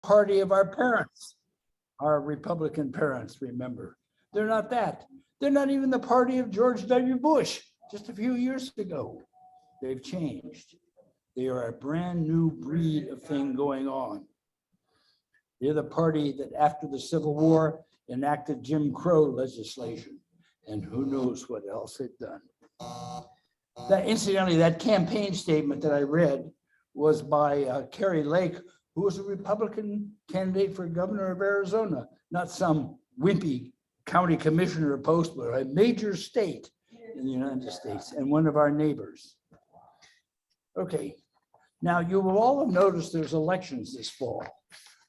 party of our parents, our Republican parents, remember. They're not that. They're not even the party of George W. Bush just a few years ago. They've changed. They are a brand new breed of thing going on. They're the party that after the Civil War enacted Jim Crow legislation, and who knows what else they've done. That incidentally, that campaign statement that I read was by Kerry Lake, who was a Republican candidate for governor of Arizona, not some wimpy county commissioner post, but a major state in the United States and one of our neighbors. Okay, now you will all have noticed there's elections this fall.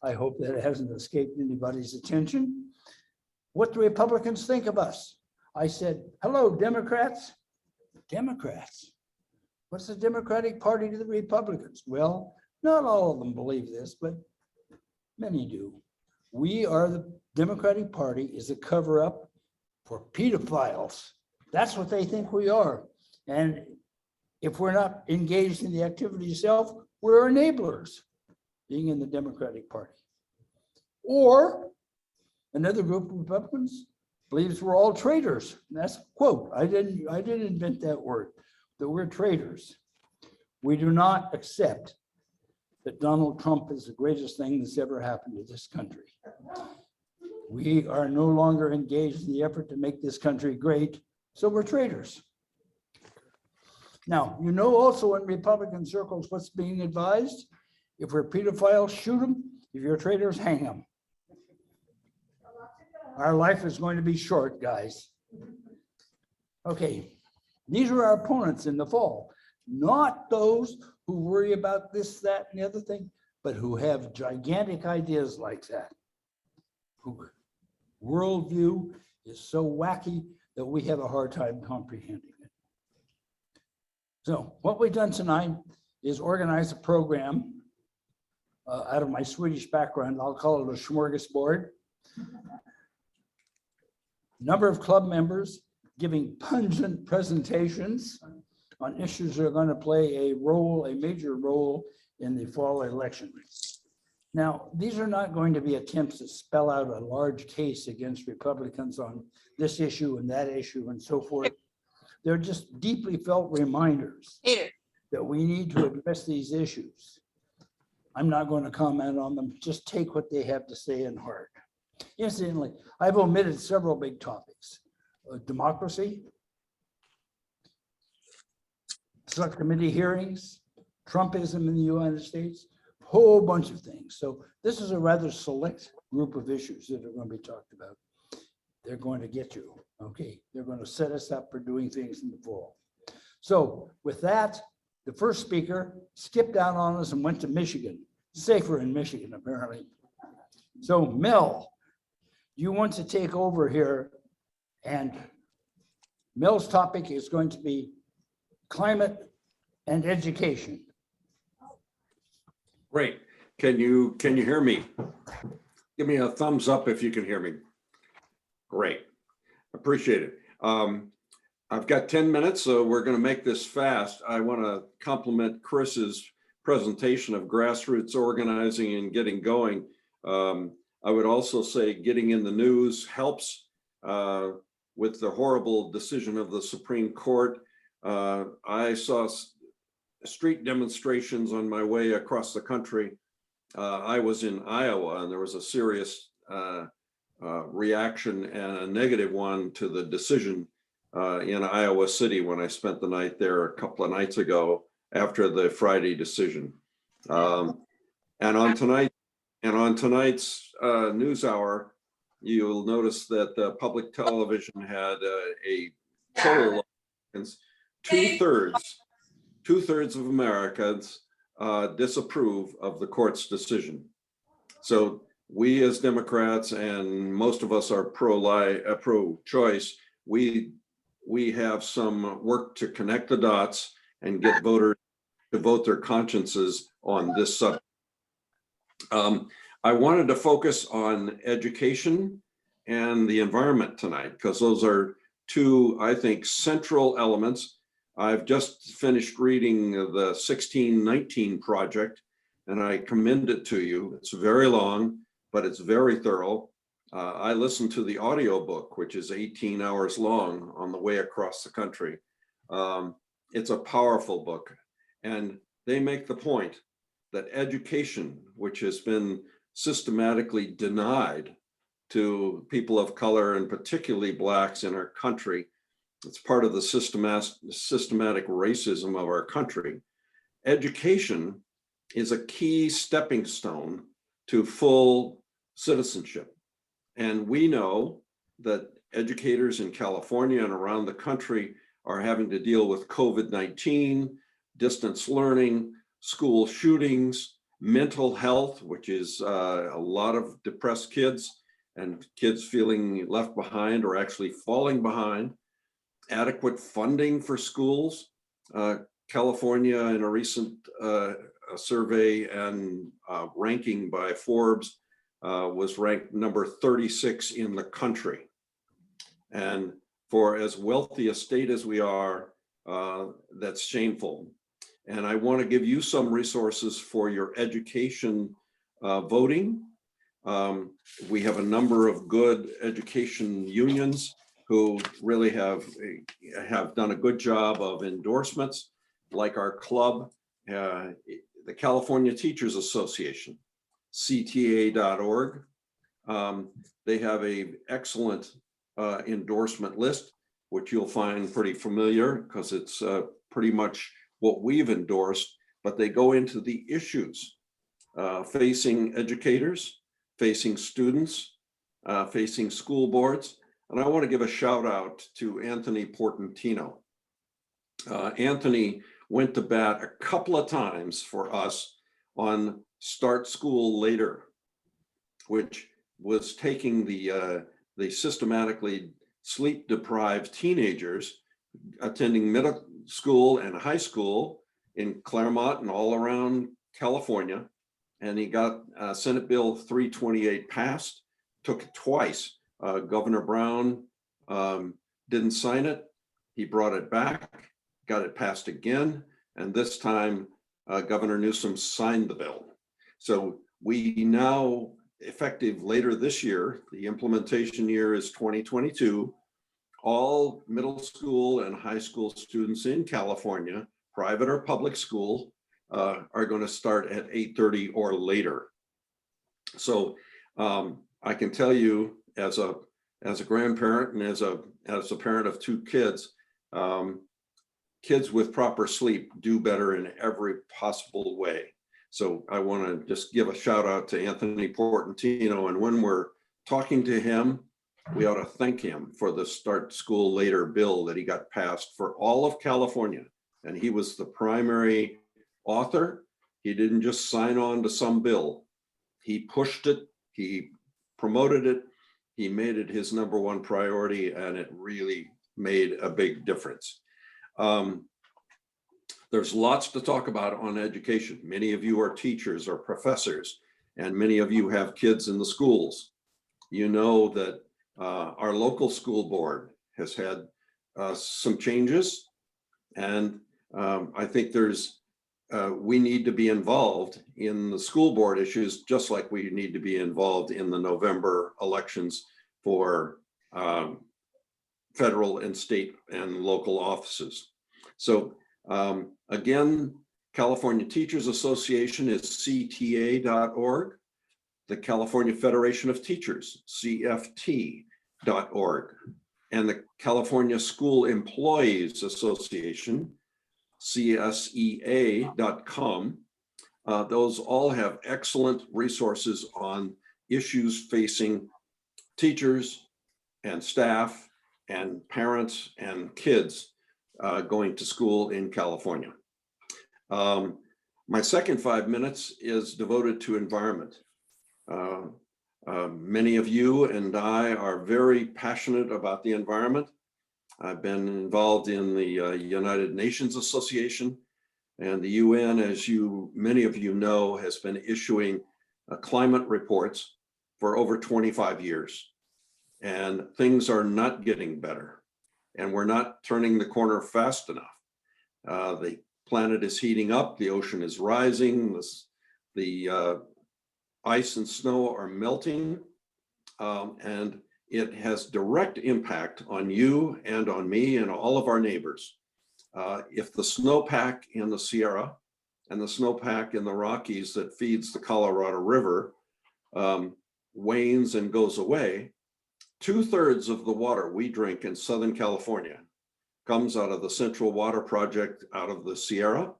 I hope that it hasn't escaped anybody's attention. What do Republicans think of us? I said, hello, Democrats. Democrats. What's the Democratic Party to the Republicans? Well, not all of them believe this, but many do. We are the Democratic Party is a cover-up for pedophiles. That's what they think we are. And if we're not engaged in the activity itself, we're enablers, being in the Democratic Party. Or another group of Republicans believes we're all traitors. And that's a quote. I didn't invent that word, that we're traitors. We do not accept that Donald Trump is the greatest thing that's ever happened to this country. We are no longer engaged in the effort to make this country great, so we're traitors. Now, you know also in Republican circles what's being advised. If we're pedophiles, shoot them. If you're traitors, hang them. Our life is going to be short, guys. Okay, these are our opponents in the fall, not those who worry about this, that, and the other thing, but who have gigantic ideas like that. Who worldview is so wacky that we have a hard time comprehending it. So what we've done tonight is organize a program out of my Swedish background. I'll call it a smorgasbord. Number of club members giving pungent presentations on issues that are going to play a major role in the fall election. Now, these are not going to be attempts to spell out a large case against Republicans on this issue and that issue and so forth. They're just deeply felt reminders that we need to address these issues. I'm not going to comment on them, just take what they have to say in heart. Incidentally, I've omitted several big topics. Democracy, select committee hearings, Trumpism in the United States, whole bunch of things. So this is a rather select group of issues that are going to be talked about. They're going to get you, okay? They're going to set us up for doing things in the fall. So with that, the first speaker skipped out on us and went to Michigan. Safer in Michigan, apparently. So Mel, you want to take over here, and Mel's topic is going to be climate and education. Great. Can you hear me? Give me a thumbs up if you can hear me. Great. Appreciate it. I've got 10 minutes, so we're going to make this fast. I want to compliment Chris's presentation of grassroots organizing and getting going. I would also say getting in the news helps with the horrible decision of the Supreme Court. I saw street demonstrations on my way across the country. I was in Iowa, and there was a serious reaction and a negative one to the decision in Iowa City when I spent the night there a couple of nights ago after the Friday decision. And on tonight's news hour, you'll notice that the public television had a poll. Two-thirds of Americans disapprove of the court's decision. So we as Democrats, and most of us are pro-choice, we have some work to connect the dots and get voters to vote their consciences on this subject. I wanted to focus on education and the environment tonight, because those are two, I think, central elements. I've just finished reading the 1619 Project, and I commend it to you. It's very long, but it's very thorough. I listened to the audio book, which is 18 hours long on the way across the country. It's a powerful book, and they make the point that education, which has been systematically denied to people of color and particularly Blacks in our country, it's part of the systematic racism of our country. Education is a key stepping stone to full citizenship. And we know that educators in California and around the country are having to deal with COVID-19, distance learning, school shootings, mental health, which is a lot of depressed kids and kids feeling left behind or actually falling behind, adequate funding for schools. California, in a recent survey and ranking by Forbes, was ranked number 36 in the country. And for as wealthy a state as we are, that's shameful. And I want to give you some resources for your education voting. We have a number of good education unions who really have done a good job of endorsements, like our club, the California Teachers Association, CTA.org. They have an excellent endorsement list, which you'll find pretty familiar because it's pretty much what we've endorsed, but they go into the issues facing educators, facing students, facing school boards. And I want to give a shout out to Anthony Portantino. Anthony went to bat a couple of times for us on Start School Later, which was taking the systematically sleep deprived teenagers attending middle school and high school in Claremont and all around California. And he got Senate Bill 328 passed, took it twice. Governor Brown didn't sign it. He brought it back, got it passed again. And this time, Governor Newsom signed the bill. So we now, effective later this year, the implementation year is 2022, all middle school and high school students in California, private or public school, are going to start at 8:30 or later. So I can tell you, as a grandparent and as a parent of two kids, kids with proper sleep do better in every possible way. So I want to just give a shout out to Anthony Portantino, and when we're talking to him, we ought to thank him for the Start School Later bill that he got passed for all of California. And he was the primary author. He didn't just sign on to some bill. He pushed it, he promoted it, he made it his number one priority, and it really made a big difference. There's lots to talk about on education. Many of you are teachers or professors, and many of you have kids in the schools. You know that our local school board has had some changes, and I think we need to be involved in the school board issues, just like we need to be involved in the November elections for federal and state and local offices. So again, California Teachers Association is CTA.org. The California Federation of Teachers, CFT.org. And the California School Employees Association, CSEA.com. Those all have excellent resources on issues facing teachers and staff and parents and kids going to school in California. My second 5 minutes is devoted to environment. Many of you and I are very passionate about the environment. I've been involved in the United Nations Association, and the UN, as many of you know, has been issuing climate reports for over 25 years. And things are not getting better, and we're not turning the corner fast enough. The planet is heating up, the ocean is rising, The ice and snow are melting, and it has direct impact on you and on me and all of our neighbors. If the snowpack in the Sierra and the snowpack in the Rockies that feeds the Colorado River wanes and goes away, 2/3 of the water we drink in Southern California comes out of the Central Water Project out of the Sierra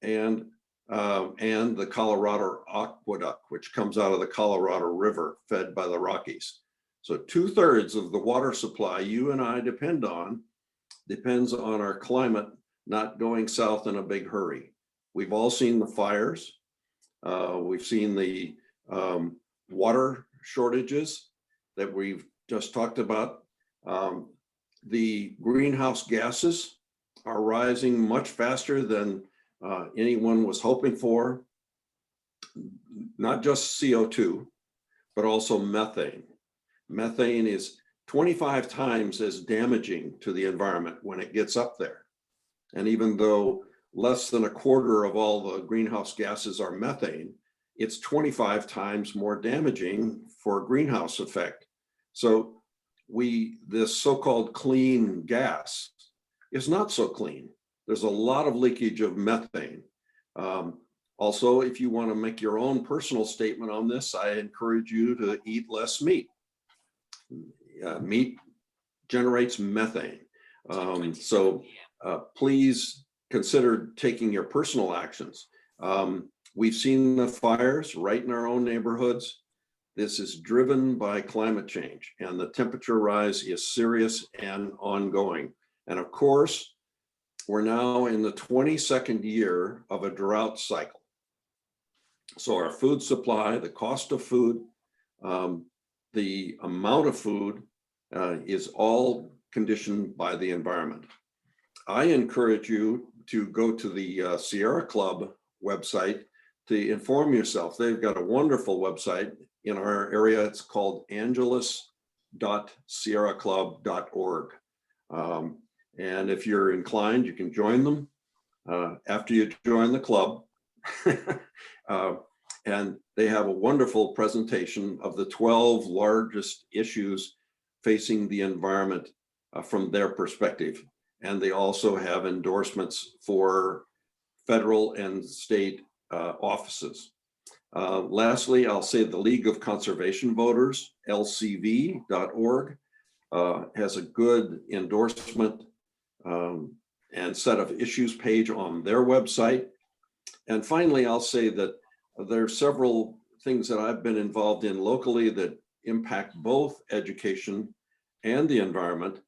and the Colorado Aqueduct, which comes out of the Colorado River fed by the Rockies. So 2/3 of the water supply you and I depend on depends on our climate not going south in a big hurry. We've all seen the fires. We've seen the water shortages that we've just talked about. The greenhouse gases are rising much faster than anyone was hoping for. Not just CO2, but also methane. Methane is 25 times as damaging to the environment when it gets up there. And even though less than a quarter of all the greenhouse gases are methane, it's 25 times more damaging for greenhouse effect. So this so-called clean gas is not so clean. There's a lot of leakage of methane. Also, if you want to make your own personal statement on this, I encourage you to eat less meat. Meat generates methane. So please consider taking your personal actions. We've seen the fires right in our own neighborhoods. This is driven by climate change, and the temperature rise is serious and ongoing. And of course, we're now in the 22nd year of a drought cycle. So our food supply, the cost of food, the amount of food is all conditioned by the environment. I encourage you to go to the Sierra Club website to inform yourself. They've got a wonderful website in our area. It's called angelus.sierraclub.org. And if you're inclined, you can join them after you join the club. And they have a wonderful presentation of the 12 largest issues facing the environment from their perspective. And they also have endorsements for federal and state offices. Lastly, I'll say the League of Conservation Voters, lcv.org, has a good endorsement and set of issues page on their website. And finally, I'll say that there are several things that I've been involved in locally that impact both education and the environment.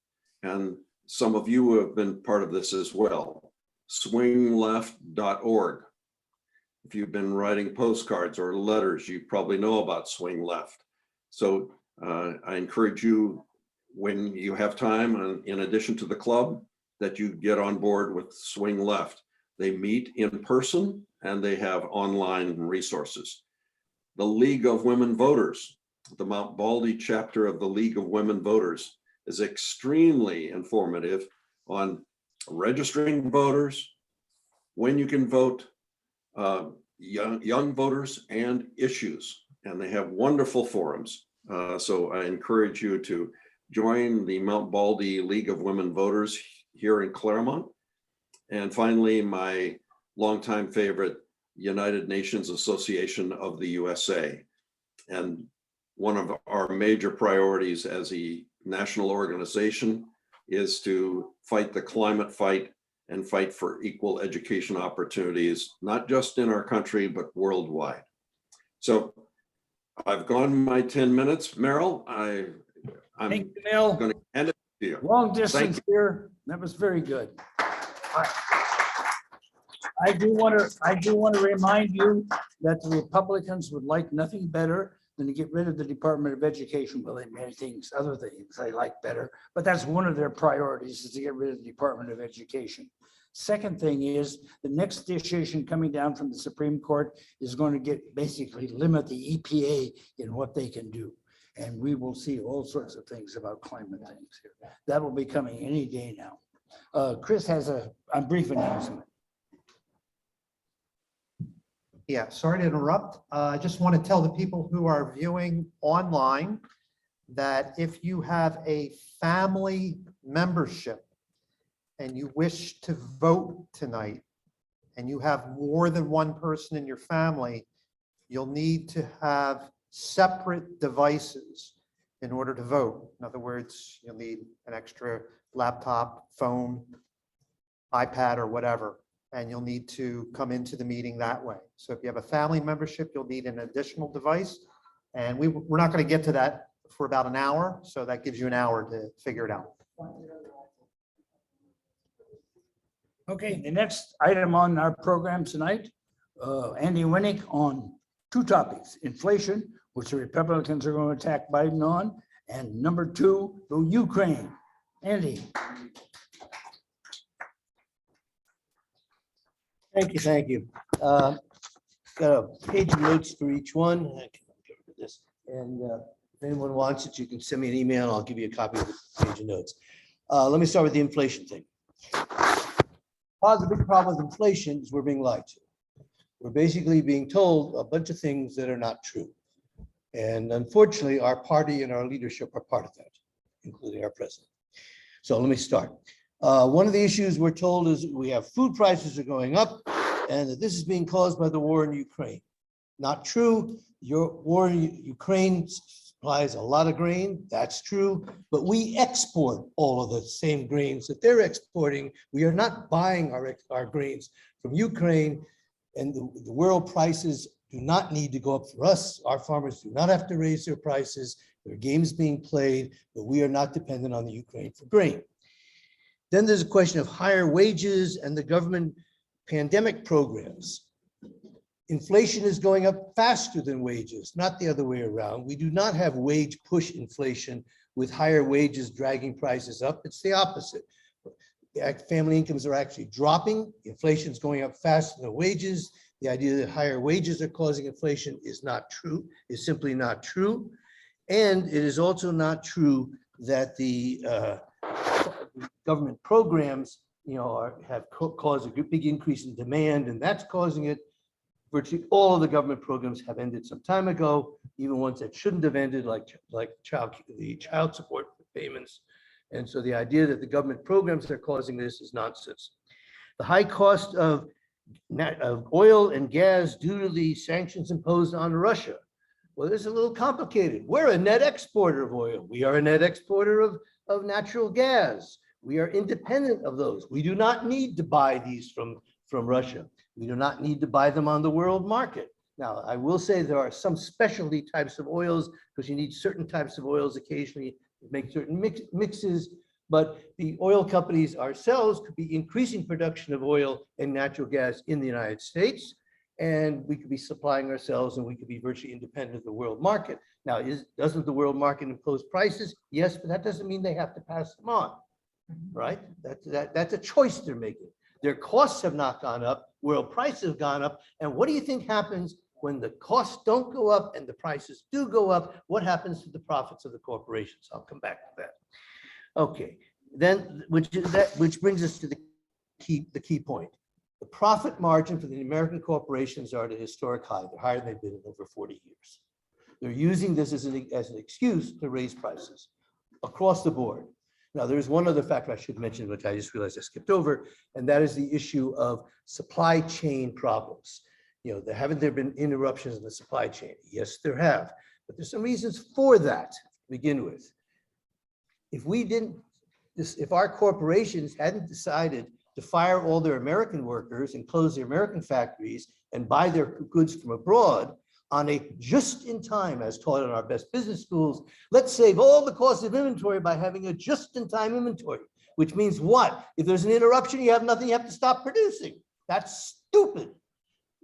And some of you have been part of this as well. Swingleft.org. If you've been writing postcards or letters, you probably know about Swing Left. So I encourage you, when you have time, in addition to the club, that you get on board with Swing Left. They meet in person and they have online resources. The League of Women Voters, the Mount Baldy chapter of the League of Women Voters, is extremely informative on registering voters, when you can vote, young voters, and issues. And they have wonderful forums. So I encourage you to join the Mount Baldy League of Women Voters here in Claremont. And finally, my longtime favorite, United Nations Association of the USA. And one of our major priorities as a national organization is to fight the climate fight and fight for equal education opportunities, not just in our country, but worldwide. So I've gone my 10 minutes. Meryl, I'm Thank you, Neil. going to hand it to you. Long distance here. That was very good. I do want to remind you that the Republicans would like nothing better than to get rid of the Department of Education. Well, they many things, other things they like better, but that's one of their priorities, is to get rid of the Department of Education. Second thing is, the next decision coming down from the Supreme Court is going to basically limit the EPA in what they can do. And we will see all sorts of things about climate things here. That will be coming any day now. Chris has a brief announcement. Yeah, sorry to interrupt. I just want to tell the people who are viewing online that if you have a family membership and you wish to vote tonight, and you have more than one person in your family, you'll need to have separate devices in order to vote. In other words, you'll need an extra laptop, phone, iPad, or whatever, and you'll need to come into the meeting that way. So if you have a family membership, you'll need an additional device. And we're not going to get to that for about an hour, so that gives you an hour to figure it out. Okay, the next item on our program tonight, Andy Winnick on two topics: inflation, which the Republicans are going to attack Biden on, and number two, the Ukraine. Andy. Thank you. Got a page of notes for each one. I can get rid of this. And if anyone wants it, you can send me an email. I'll give you a copy of the page of notes. Let me start with the inflation thing. Part of the big problem with inflation is we're being lied to. We're basically being told a bunch of things that are not true. And unfortunately, our party and our leadership are part of that, including our president. So let me start. One of the issues we're told is we have food prices are going up and that this is being caused by the war in Ukraine. Not true. Your war in Ukraine supplies a lot of grain. That's true. But we export all of the same grains that they're exporting. We are not buying our grains from Ukraine, and the world prices do not need to go up for us. Our farmers do not have to raise their prices. There are games being played, but we are not dependent on the Ukraine for grain. Then there's a question of higher wages and the government pandemic programs. Inflation is going up faster than wages, not the other way around. We do not have wage push inflation with higher wages dragging prices up. It's the opposite. Family incomes are actually dropping. Inflation is going up faster than wages. The idea that higher wages are causing inflation is not true, is simply not true. And it is also not true that the government programs, have caused a big increase in demand, and that's causing it. Virtually all of the government programs have ended some time ago, even ones that shouldn't have ended, like the child support payments. And so the idea that the government programs are causing this is nonsense. The high cost of oil and gas due to the sanctions imposed on Russia. Well, this is a little complicated. We're a net exporter of oil. We are a net exporter of natural gas. We are independent of those. We do not need to buy these from Russia. We do not need to buy them on the world market. Now, I will say there are some specialty types of oils because you need certain types of oils occasionally to make certain mixes, but the oil companies ourselves could be increasing production of oil and natural gas in the United States, and we could be supplying ourselves and we could be virtually independent of the world market. Now, doesn't the world market impose prices? Yes, but that doesn't mean they have to pass them on, right? That's a choice they're making. Their costs have not gone up, world prices have gone up. And what do you think happens when the costs don't go up and the prices do go up? What happens to the profits of the corporations? I'll come back to that. Okay, then which brings us to the key point. The profit margin for the American corporations are at a historic high. They're higher than they've been in over 40 years. They're using this as an excuse to raise prices across the board. Now, there's one other factor I should mention, which I just realized I skipped over, and that is the issue of supply chain problems. Haven't there been interruptions in the supply chain? Yes, there have, but there's some reasons for that to begin with. If our corporations hadn't decided to fire all their American workers and close their American factories and buy their goods from abroad, on a just-in-time, as taught in our best business schools, let's save all the cost of inventory by having a just-in-time inventory, which means what? If there's an interruption, you have nothing, you have to stop producing. That's stupid.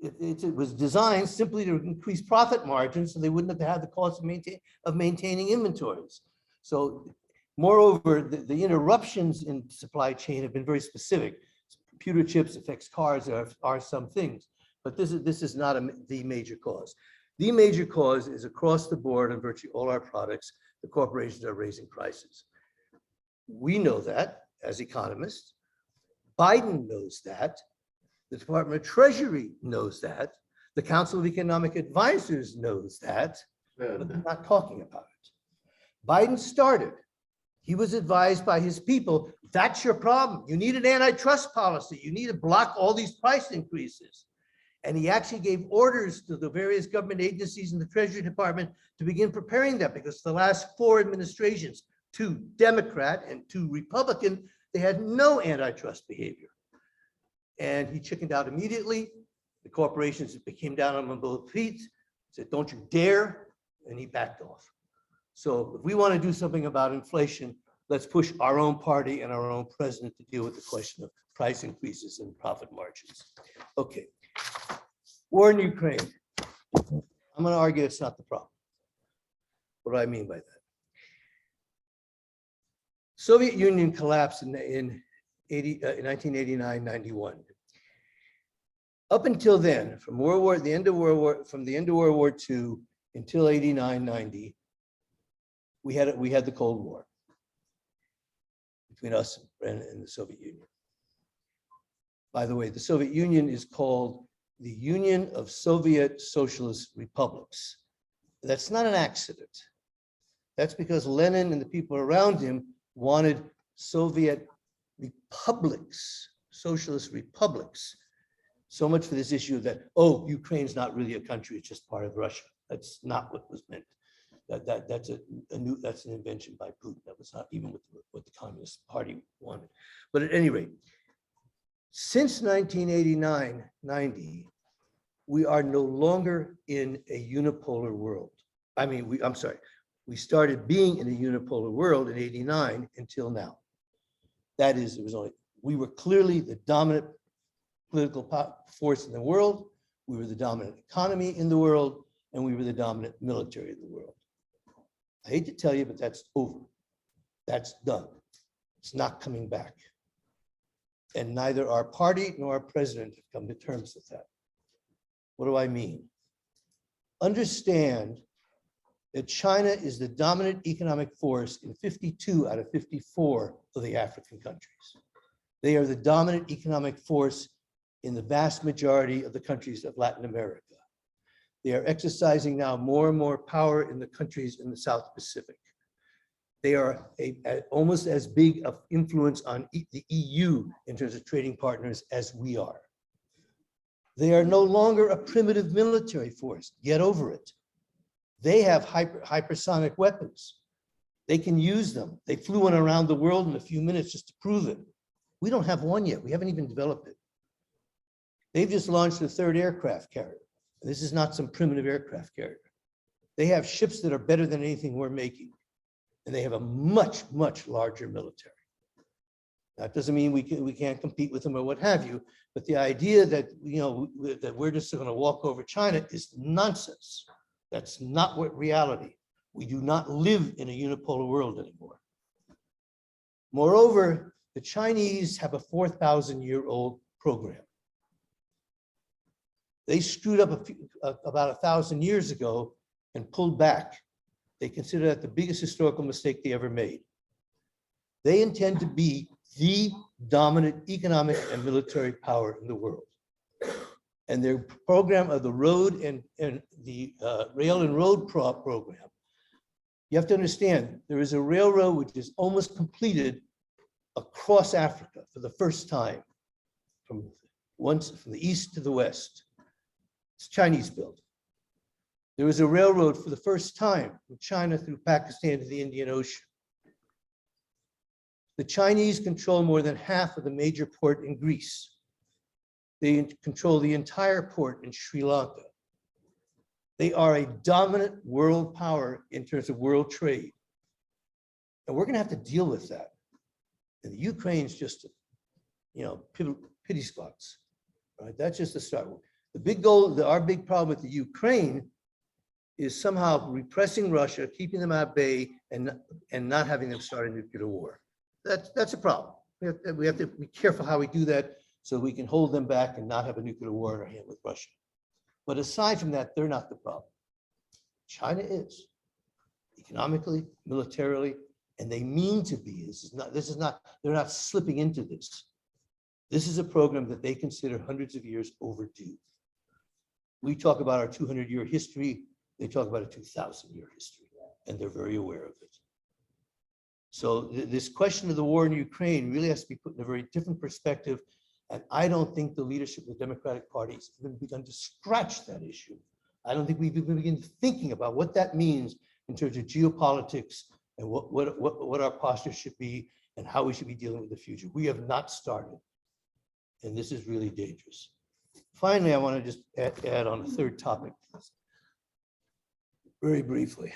It was designed simply to increase profit margins so they wouldn't have to have the cost of maintaining inventories. So moreover, the interruptions in supply chain have been very specific. Computer chips affects cars are some things. But this is not the major cause. The major cause is across the board on virtually all our products, the corporations are raising prices. We know that as economists. Biden knows that. The Department of Treasury knows that. The Council of Economic Advisors knows that, but they're not talking about it. Biden started. He was advised by his people, that's your problem. You need an antitrust policy. You need to block all these price increases. And he actually gave orders to the various government agencies in the Treasury Department to begin preparing that, because the last 4 administrations, 2 Democrat and 2 Republican, they had no antitrust behavior. And he chickened out immediately. The corporations came down on him on both feet, said, don't you dare, and he backed off. So if we want to do something about inflation, let's push our own party and our own president to deal with the question of price increases and profit margins. Okay. War in Ukraine. I'm going to argue it's not the problem. What do I mean by that? Soviet Union collapsed in 1989-91. Up until then, from the end of World War II until 89-90, we had the Cold War between us and the Soviet Union. By the way, the Soviet Union is called the Union of Soviet Socialist Republics. That's not an accident. That's because Lenin and the people around him wanted Soviet republics, socialist republics. So much for this issue that, oh, Ukraine's not really a country, it's just part of Russia. That's not what was meant. That's an invention by Putin. That was not even what the Communist Party wanted. But at any rate, since 1989-90, we are no longer in a unipolar world. I mean, we started being in a unipolar world in 89 until now. That is, we were clearly the dominant political force in the world. We were the dominant economy in the world, and we were the dominant military in the world. I hate to tell you, but that's over. That's done. It's not coming back. And neither our party nor our president have come to terms with that. What do I mean? Understand that China is the dominant economic force in 52 out of 54 of the African countries. They are the dominant economic force in the vast majority of the countries of Latin America. They are exercising now more and more power in the countries in the South Pacific. They are almost as big of influence on the EU in terms of trading partners as we are. They are no longer a primitive military force. Get over it. They have hypersonic weapons. They can use them. They flew one around the world in a few minutes just to prove it. We don't have one yet. We haven't even developed it. They've just launched the 3rd aircraft carrier. This is not some primitive aircraft carrier. They have ships that are better than anything we're making. And they have a much, much larger military. That doesn't mean we can't compete with them or what have you, but the idea that, that we're just going to walk over China is nonsense. That's not what reality. We do not live in a unipolar world anymore. Moreover, the Chinese have a 4,000-year-old program. They screwed up about 1,000 years ago and pulled back. They consider that the biggest historical mistake they ever made. They intend to be the dominant economic and military power in the world. And their program of the road and the rail and road program, you have to understand, there is a railroad which is almost completed across Africa for the first time, from the east to the west. It's Chinese built. There was a railroad for the first time from China through Pakistan to the Indian Ocean. The Chinese control more than half of the major port in Greece. They control the entire port in Sri Lanka. They are a dominant world power in terms of world trade. And we're going to have to deal with that. And the Ukraine's just, pity squats. Right? That's just the start. The big goal, our big problem with the Ukraine is somehow repressing Russia, keeping them at bay, and not having them start a nuclear war. That's a problem. We have to be careful how we do that so we can hold them back and not have a nuclear war in our hand with Russia. But aside from that, they're not the problem. China is, economically, militarily, and they mean to be. They're not slipping into this. This is a program that they consider hundreds of years overdue. We talk about our 200-year history, they talk about a 2,000-year history, and they're very aware of it. So this question of the war in Ukraine really has to be put in a very different perspective. And I don't think the leadership of the Democratic Party has even begun to scratch that issue. I don't think we've even begun thinking about what that means in terms of geopolitics and what our posture should be and how we should be dealing with the future. We have not started. And this is really dangerous. Finally, I want to just add on a third topic very briefly.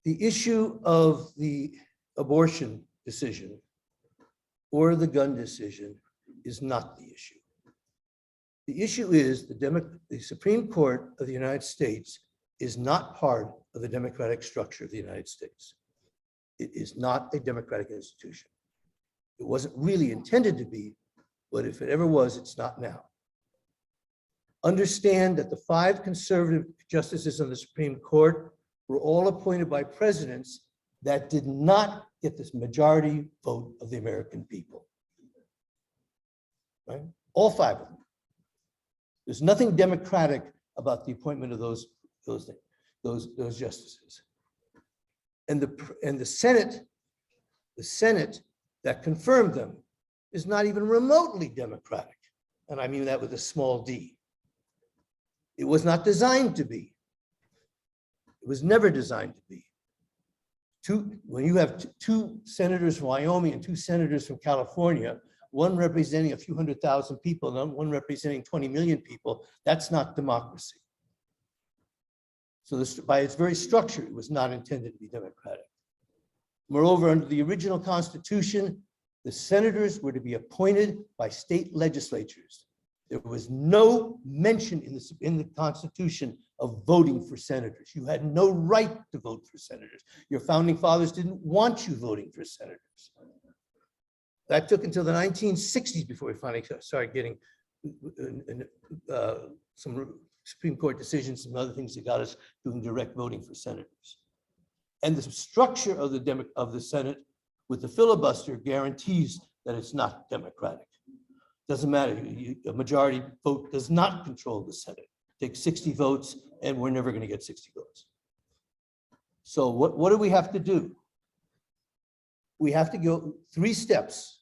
The issue of the abortion decision or the gun decision is not the issue. The issue is the Supreme Court of the United States is not part of the democratic structure of the United States. It is not a democratic institution. It wasn't really intended to be, but if it ever was, it's not now. Understand that the 5 conservative justices on the Supreme Court were all appointed by presidents that did not get this majority vote of the American people. Right? All 5 of them. There's nothing democratic about the appointment of those justices. And the Senate that confirmed them is not even remotely democratic. And I mean that with a small d. It was not designed to be. It was never designed to be. When you have 2 senators from Wyoming and 2 senators from California, one representing a few 100,000 people and one representing 20 million people, that's not democracy. So this, by its very structure, it was not intended to be democratic. Moreover, under the original Constitution, the senators were to be appointed by state legislatures. There was no mention in the Constitution of voting for senators. You had no right to vote for senators. Your founding fathers didn't want you voting for senators. That took until the 1960s before we finally started getting some Supreme Court decisions and other things that got us doing direct voting for senators. And the structure of the Senate with the filibuster guarantees that it's not democratic. Doesn't matter. A majority vote does not control the Senate. Take 60 votes, and we're never going to get 60 votes. So what do we have to do? We have to go 3 steps,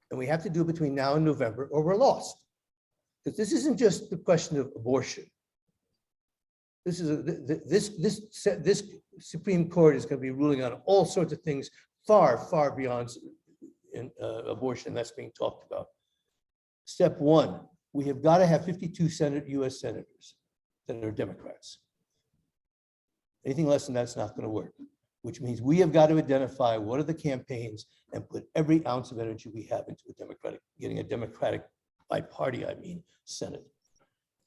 and we have to do it between now and November, or we're lost. Because this isn't just the question of abortion. This is this Supreme Court is going to be ruling on all sorts of things far, far beyond abortion that's being talked about. Step 1, we have got to have 52 US senators that are Democrats. Anything less than that's not going to work, which means we have got to identify what are the campaigns and put every ounce of energy we have into getting a Democratic, by party, I mean, Senate.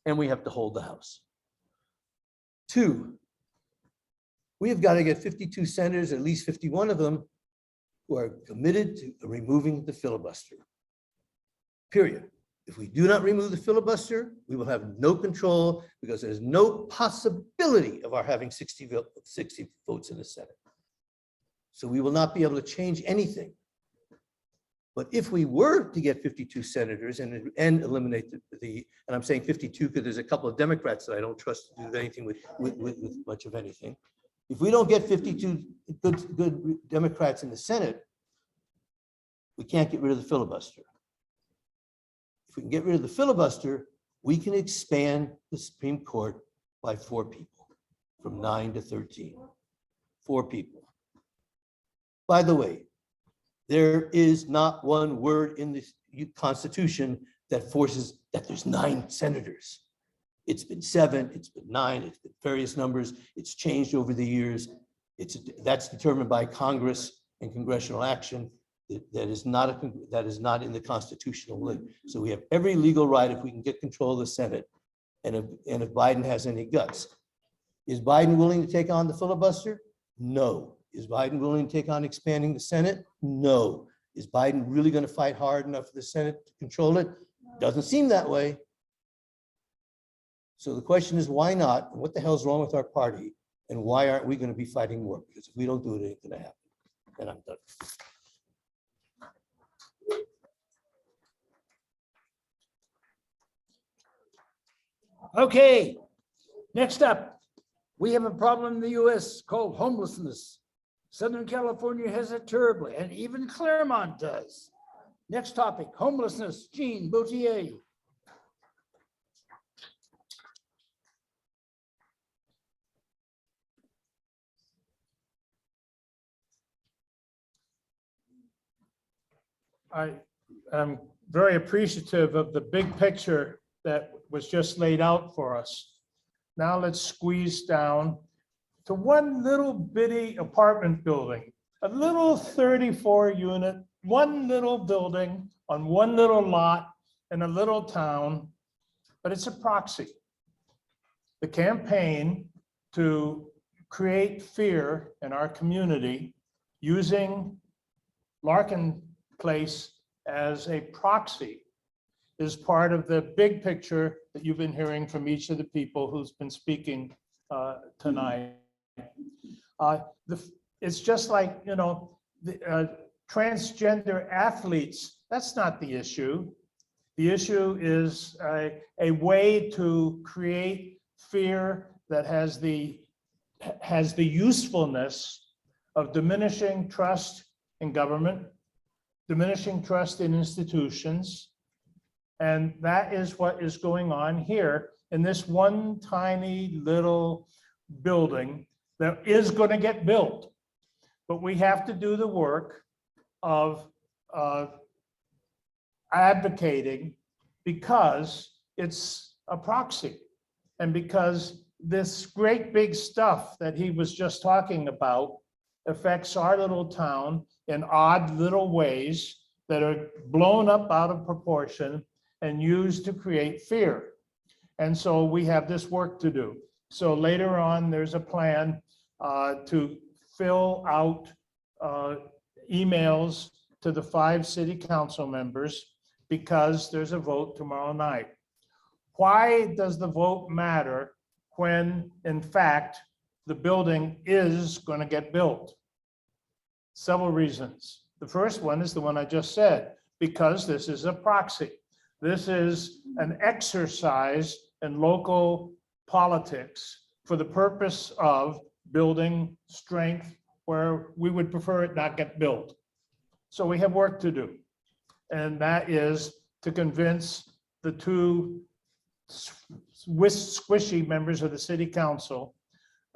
And we have to hold the House. 2, we have got to get 52 senators, at least 51 of them, who are committed to removing the filibuster. Period. If we do not remove the filibuster, we will have no control because there's no possibility of our having 60 votes in the Senate. So we will not be able to change anything. But if we were to get 52 senators and eliminate and I'm saying 52 because there's a couple of Democrats that I don't trust to do anything with much of anything. If we don't get 52 good Democrats in the Senate, we can't get rid of the filibuster. If we can get rid of the filibuster, we can expand the Supreme Court by 4 people, from 9 to 13. 4 people. By the way, there is not one word in the Constitution that forces that there's 9 senators. It's been 7, it's been 9, it's been various numbers. It's changed over the years. That's determined by Congress and congressional action. That is not in the constitutional link. So we have every legal right if we can get control of the Senate, and if Biden has any guts. Is Biden willing to take on the filibuster? No. Is Biden willing to take on expanding the Senate? No. Is Biden really going to fight hard enough for the Senate to control it? Doesn't seem that way. So the question is, why not? And what the hell's wrong with our party? And why aren't we going to be fighting more? Because if we don't do it, it ain't going to happen. And I'm done. Okay, next up, we have a problem in the US called homelessness. Southern California has it terribly, and even Claremont does. Next topic, homelessness, Jean Boutier. I am very appreciative of the big picture that was just laid out for us. Now let's squeeze down to one little bitty apartment building, a little 34 unit, one little building on one little lot in a little town, but it's a proxy. The campaign to create fear in our community using Larkin Place as a proxy is part of the big picture that you've been hearing from each of the people who's been speaking tonight. It's just like, you know, the transgender athletes, that's not the issue. The issue is a way to create fear that has the usefulness of diminishing trust in government, diminishing trust in institutions. And that is what is going on here in this one tiny little building that is going to get built. But we have to do the work of advocating because it's a proxy and because this great big stuff that he was just talking about affects our little town in odd little ways that are blown up out of proportion and used to create fear. And so we have this work to do. So later on, there's a plan to fill out emails to the 5 city council members because there's a vote tomorrow night. Why does the vote matter when, in fact, the building is going to get built? Several reasons. The first one is the one I just said, because this is a proxy. This is an exercise in local politics for the purpose of building strength where we would prefer it not get built. So we have work to do. And that is to convince the 2 squishy members of the city council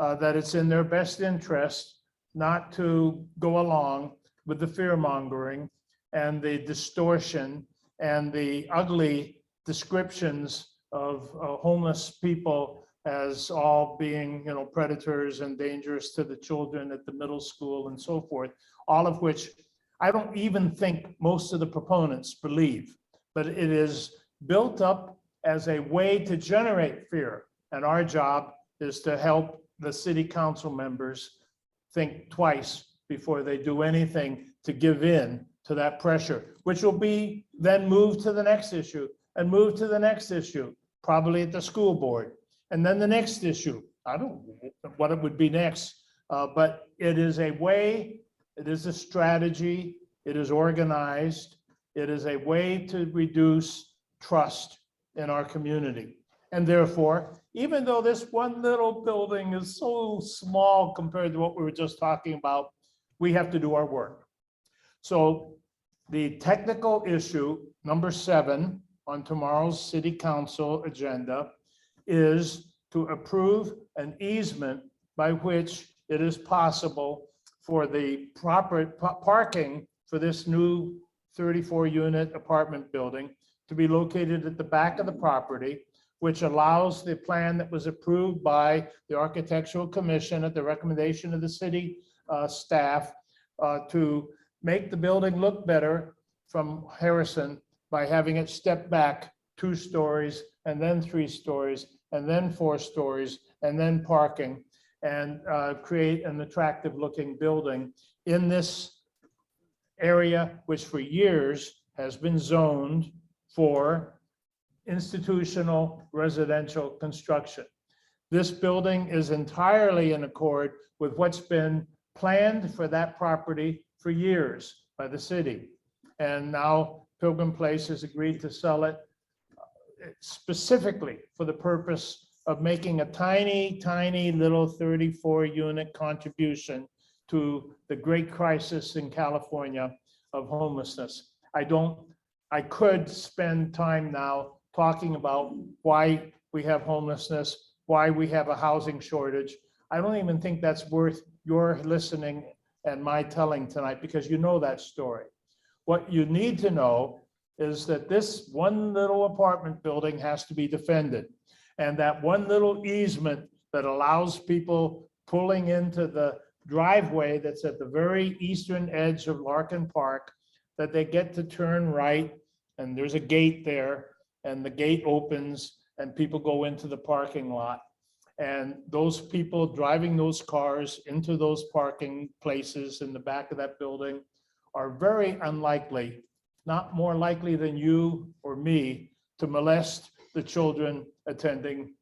that it's in their best interest not to go along with the fear mongering and the distortion and the ugly descriptions of homeless people as all being, you know, predators and dangerous to the children at the middle school and so forth, all of which I don't even think most of the proponents believe, but it is built up as a way to generate fear. And our job is to help the city council members think twice before they do anything to give in to that pressure, which will be then move to the next issue and move to the next issue, probably at the school board. And then the next issue, I don't know what it would be next, but it is a way, it is a strategy, it is organized, it is a way to reduce trust in our community. And therefore, even though this one little building is so small compared to what we were just talking about, we have to do our work. So the technical issue, number 7 on tomorrow's city council agenda, is to approve an easement by which it is possible for the proper parking for this new 34-unit apartment building to be located at the back of the property, which allows the plan that was approved by the Architectural Commission at the recommendation of the city staff to make the building look better from Harrison by having it step back 2 stories and then 3 stories and then 4 stories and then parking and create an attractive looking building in this area, which for years has been zoned for institutional residential construction. This building is entirely in accord with what's been planned for that property for years by the city. And now Pilgrim Place has agreed to sell it specifically for the purpose of making a tiny, tiny little 34-unit contribution to the great crisis in California of homelessness. I could spend time now talking about why we have homelessness, why we have a housing shortage. I don't even think that's worth your listening and my telling tonight, because you know that story. What you need to know is that this one little apartment building has to be defended. And that one little easement that allows people pulling into the driveway that's at the very eastern edge of Larkin Park, that they get to turn right, and there's a gate there, and the gate opens and people go into the parking lot. And those people driving those cars into those parking places in the back of that building are very unlikely, not more likely than you or me, to molest the children attending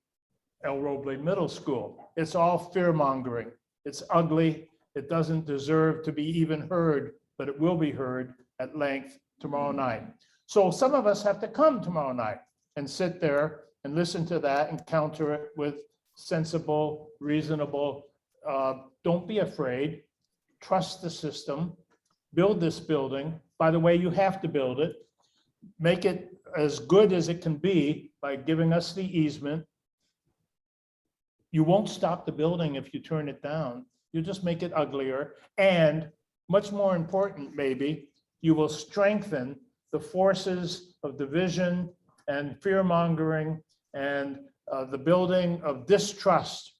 El Roble Middle School. It's all fear mongering. It's ugly. It doesn't deserve to be even heard, but it will be heard at length tomorrow night. So some of us have to come tomorrow night and sit there and listen to that and counter it with sensible, reasonable, don't be afraid, trust the system, build this building. By the way, you have to build it. Make it as good as it can be by giving us the easement. You won't stop the building if you turn it down. You just make it uglier. And much more important, maybe, you will strengthen the forces of division and fear-mongering and the building of distrust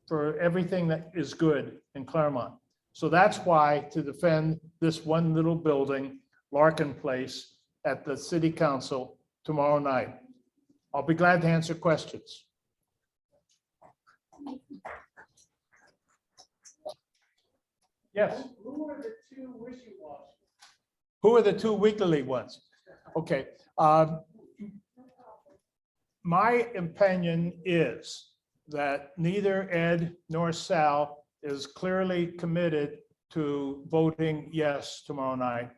for everything that is good in Claremont. So that's why, to defend this one little building, Larkin Place, at the city council tomorrow night. I'll be glad to answer questions. Yes. Who are the two wishy-washy? Who are the two wiggly ones? Okay. My opinion is that neither Ed nor Sal is clearly committed to voting yes tomorrow night,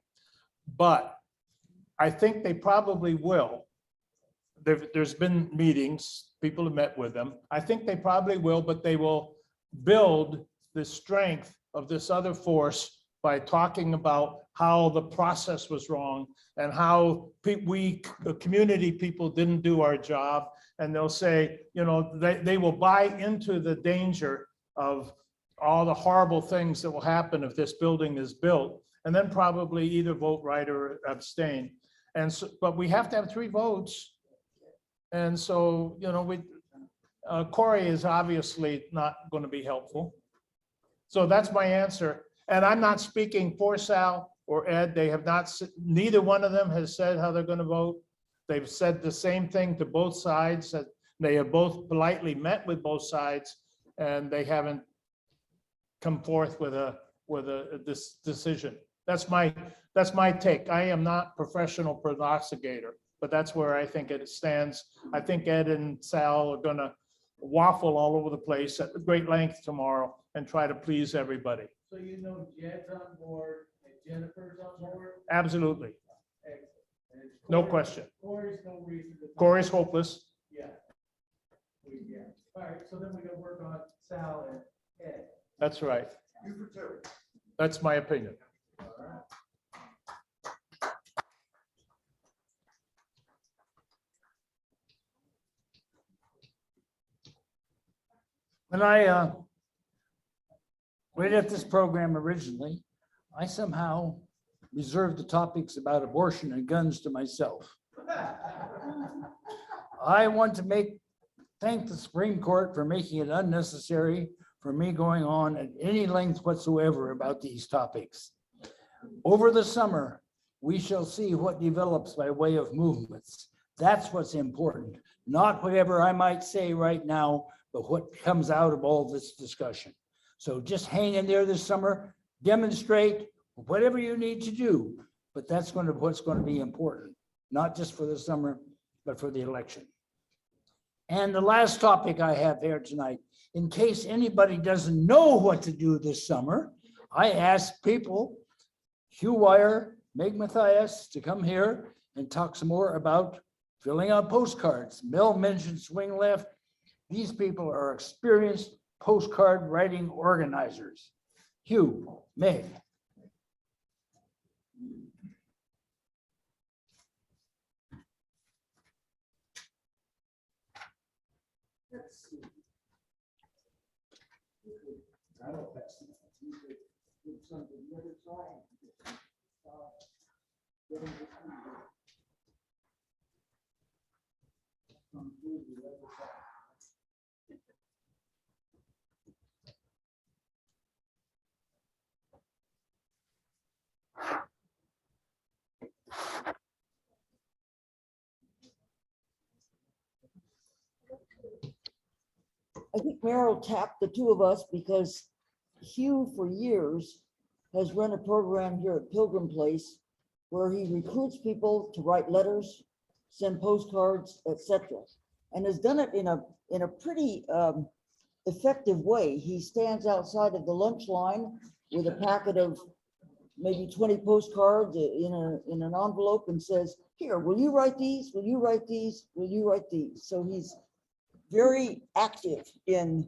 but I think they probably will. There's been meetings, people have met with them. I think they probably will, but they will build the strength of this other force by talking about how the process was wrong and how we, the community people, didn't do our job. And they'll say, you know, they will buy into the danger of all the horrible things that will happen if this building is built, and then probably either vote right or abstain. And so, but we have to have 3 votes. And so, you know, Corey is obviously not going to be helpful. So that's my answer. And I'm not speaking for Sal or Ed. They have not, neither one of them has said how they're going to vote. They've said the same thing to both sides. That they have both politely met with both sides, and they haven't come forth with this decision. That's my take. I am not professional prognosticator, but that's where I think it stands. I think Ed and Sal are going to waffle all over the place at great length tomorrow and try to please everybody. So you know Jed's on board and Jennifer's on board? Absolutely. Excellent. And No Corey- question. Corey's no reason to. Corey's hopeless. Yeah. Yeah. All right, so then we can work on Sal and Ed. That's right. You for two. That's my opinion. All right. When I read at this program originally, I somehow reserved the topics about abortion and guns to myself. I want to thank the Supreme Court for making it unnecessary for me going on at any length whatsoever about these topics. Over the summer, we shall see what develops by way of movements. That's what's important, not whatever I might say right now, but what comes out of all this discussion. So just hang in there this summer, demonstrate whatever you need to do, but that's what's going to be important, not just for the summer, but for the election. And the last topic I have here tonight, in case anybody doesn't know what to do this summer, I ask people, Hugh Wire, Meg Mathias, to come here and talk some more about filling out postcards. Mel mentioned Swing Left. These people are experienced postcard writing organizers. Hugh, Meg. I think Merrill tapped the two of us because Hugh for years has run a program here at Pilgrim Place where he recruits people to write letters, send postcards, etc. And has done it in a pretty effective way. He stands outside of the lunch line with a packet of maybe 20 postcards in an envelope and says, "Here, will you write these? Will you write these? Will you write these?" So he's very active in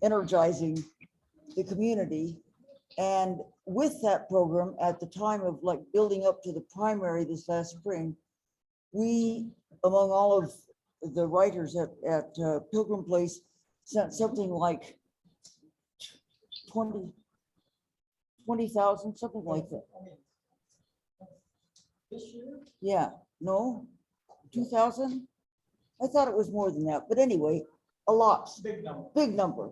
energizing the community. And with that program, at the time of like building up to the primary this last spring, we, among all of the writers at Pilgrim Place, sent something like 20,000, something like that. Yeah, no, 2,000? I thought it was more than that, but anyway, a lot, big number,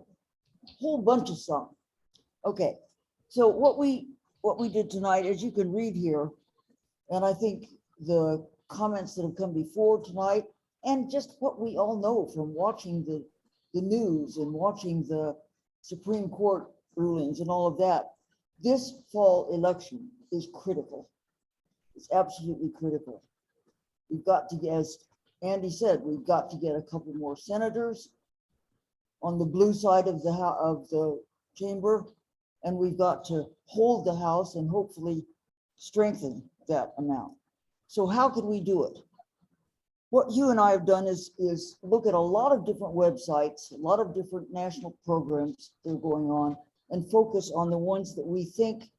whole bunch of some. Okay, so what we did tonight, as you can read here, and I think the comments that have come before tonight, and just what we all know from watching the news and watching the Supreme Court rulings and all of that, this fall election is critical. It's absolutely critical. We've got to, as Andy said, we've got to get a couple more senators on the blue side of the chamber, and we've got to hold the House and hopefully strengthen that amount. So how can we do it? What you and I have done is look at a lot of different websites, a lot of different national programs that are going on, and focus on the ones that we think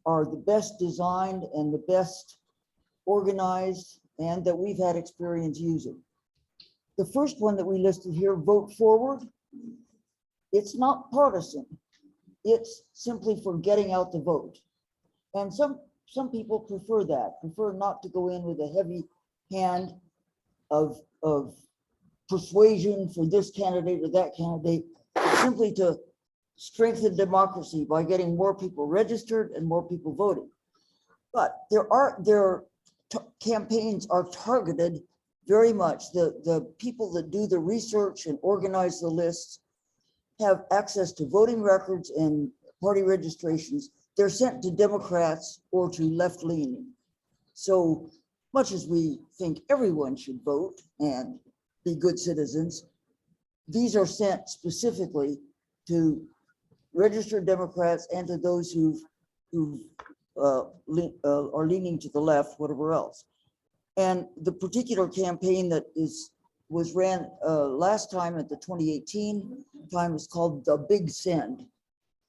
are the best designed and the best organized and that we've had experience using. The first one that we listed here, Vote Forward, it's not partisan. It's simply for getting out the vote. And some people prefer that, prefer not to go in with a heavy hand of persuasion for this candidate or that candidate, simply to strengthen democracy by getting more people registered and more people voting. But their campaigns are targeted very much. The people that do the research and organize the lists have access to voting records and party registrations. They're sent to Democrats or to left-leaning. So much as we think everyone should vote and be good citizens, these are sent specifically to registered Democrats and to those who are leaning to the left, whatever else. And the particular campaign that was ran last time at the 2018 time is called The Big Send.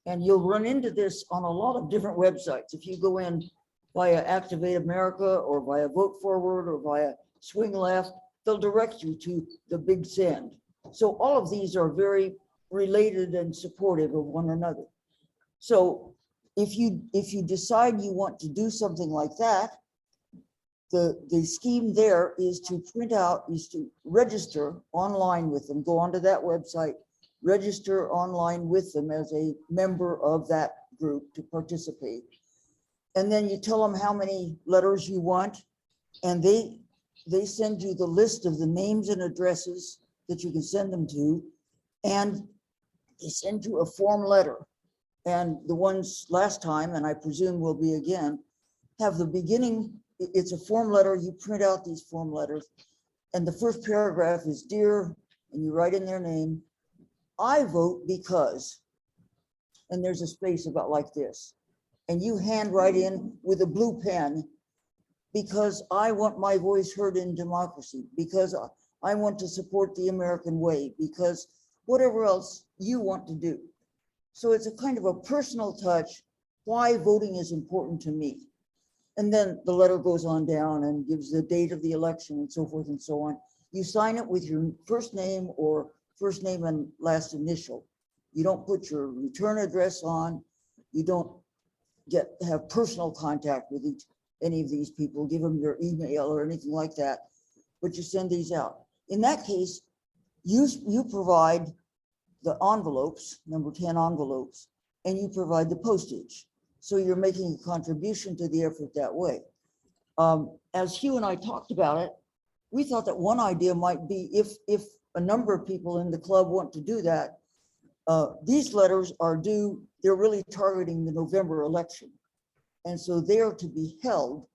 And you'll run into this on a lot of different websites. If you go in via Activate America or via Vote Forward or via Swing Left, they'll direct you to The Big Send. So all of these are very related and supportive of one another. So if you decide you want to do something like that, the scheme there is to register online with them, go onto that website, register online with them as a member of that group to participate. And then you tell them how many letters you want, and they send you the list of the names and addresses that you can send them to, and they send you a form letter. And the ones last time, and I presume will be again, have the beginning, it's a form letter, you print out these form letters, and the first paragraph is "Dear," and you write in their name, "I vote because," and there's a space about like this. And you hand write in with a blue pen because I want my voice heard in democracy, because I want to support the American way, because whatever else you want to do. So it's a kind of a personal touch, why voting is important to me. And then the letter goes on down and gives the date of the election and so forth and so on. You sign it with your first name or first name and last initial. You don't put your return address on. You don't have personal contact with any of these people, give them your email or anything like that, but you send these out. In that case, you provide the envelopes, number 10 envelopes, and you provide the postage. So you're making a contribution to the effort that way. As Hugh and I talked about it, we thought that one idea might be if a number of people in the club want to do that, these letters are due, they're really targeting the November election. And so they are to be held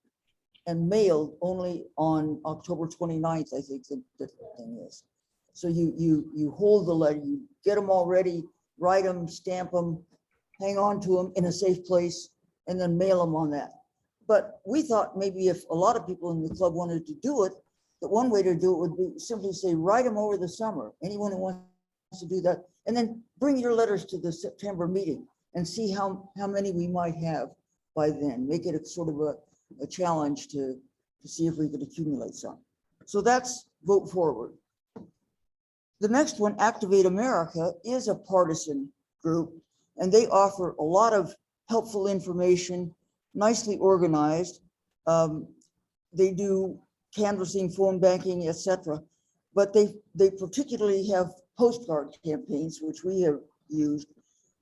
and mailed only on October 29th, I think the thing is. So you hold the letter, you get them all ready, write them, stamp them, hang on to them in a safe place, and then mail them on that. But we thought maybe if a lot of people in the club wanted to do it, that one way to do it would be simply say, write them over the summer. Anyone who wants to do that, and then bring your letters to the September meeting and see how many we might have by then. Make it a sort of a challenge to see if we could accumulate some. So that's Vote Forward. The next one, Activate America, is a partisan group, and they offer a lot of helpful information, nicely organized. They do canvassing, phone banking, etc. But they particularly have postcard campaigns, which we have used,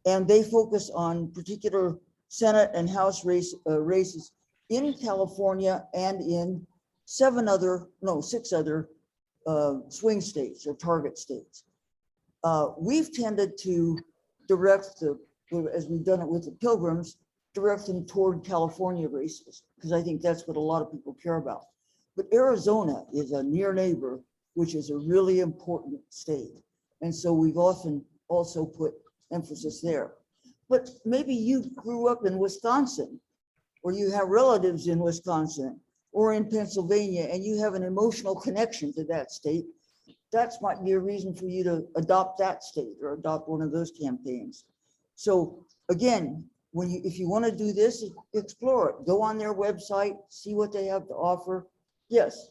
and they focus on particular Senate and House races in California and in 6 other swing states or target states. We've tended to direct as we've done it with the Pilgrims, direct them toward California races, because I think that's what a lot of people care about. But Arizona is a near neighbor, which is a really important state. And so we've often also put emphasis there. But maybe you grew up in Wisconsin, or you have relatives in Wisconsin or in Pennsylvania, and you have an emotional connection to that state. That might be a reason for you to adopt that state or adopt one of those campaigns. So again, if you want to do this, explore it. Go on their website, see what they have to offer. Yes.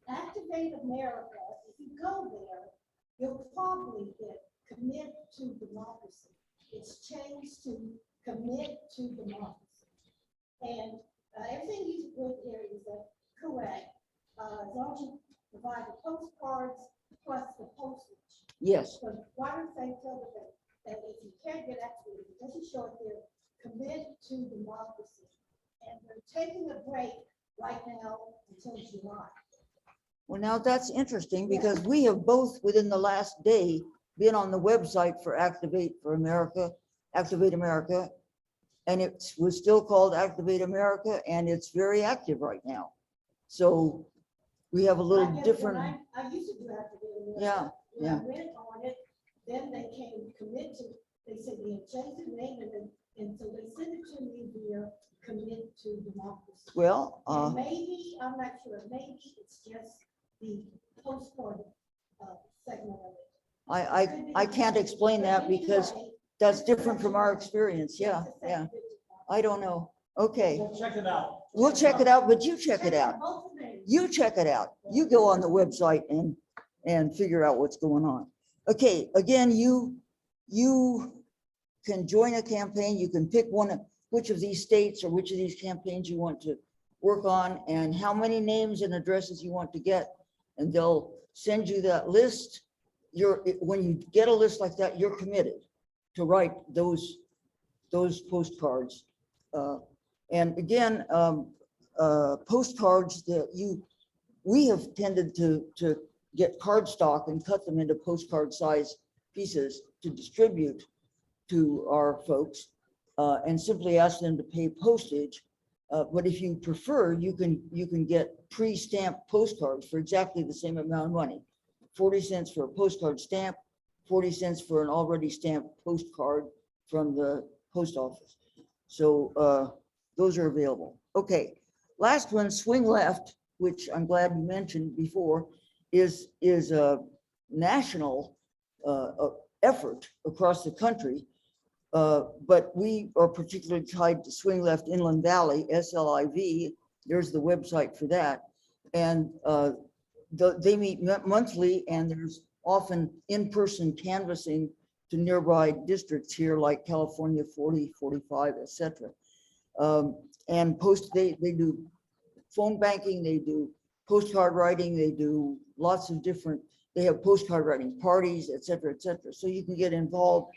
Activate America, if you go there, you'll probably get commit to democracy. It's changed to commit to democracy. And everything you put here is correct. As long as you provide the postcards plus the postage. Yes. But why don't they tell them that if you can't get activated, it doesn't show it there, commit to democracy. And they're taking a break right now until July. Well, now that's interesting because we have both within the last day been on the website for Activate America, and it was still called Activate America, and it's very active right now. So we have a little different. I used to do Activate America. Yeah, When yeah. I went on it, then they came commit to, they said they had changed the name and so they sent it to me via commit to democracy. Well, And maybe, I'm not sure, maybe it's just the postcard segment of it. I can't explain that because that's different from our experience. Yeah, yeah. I don't know. Okay. We'll check it out. We'll check it out, but you check it out. Both of them. You check it out. You go on the website and figure out what's going on. Okay, again, you can join a campaign. You can pick which of these states or which of these campaigns you want to work on and how many names and addresses you want to get. And they'll send you that list. When you get a list like that, you're committed to write those postcards. And again, postcards that we have tended to get cardstock and cut them into postcard size pieces to distribute to our folks and simply ask them to pay postage. But if you prefer, you can get pre-stamped postcards for exactly the same amount of money. 40 cents for a postcard stamp, 40 cents for an already stamped postcard from the post office. So those are available. Okay, last one, Swing Left, which I'm glad you mentioned before, is a national effort across the country. But we are particularly tied to Swing Left Inland Valley, SLIV. There's the website for that. And they meet monthly, and there's often in-person canvassing to nearby districts here, like California 40, 45, et cetera. And they do phone banking, they do postcard writing, they do lots of different, they have postcard writing parties, et cetera, et cetera. So you can get involved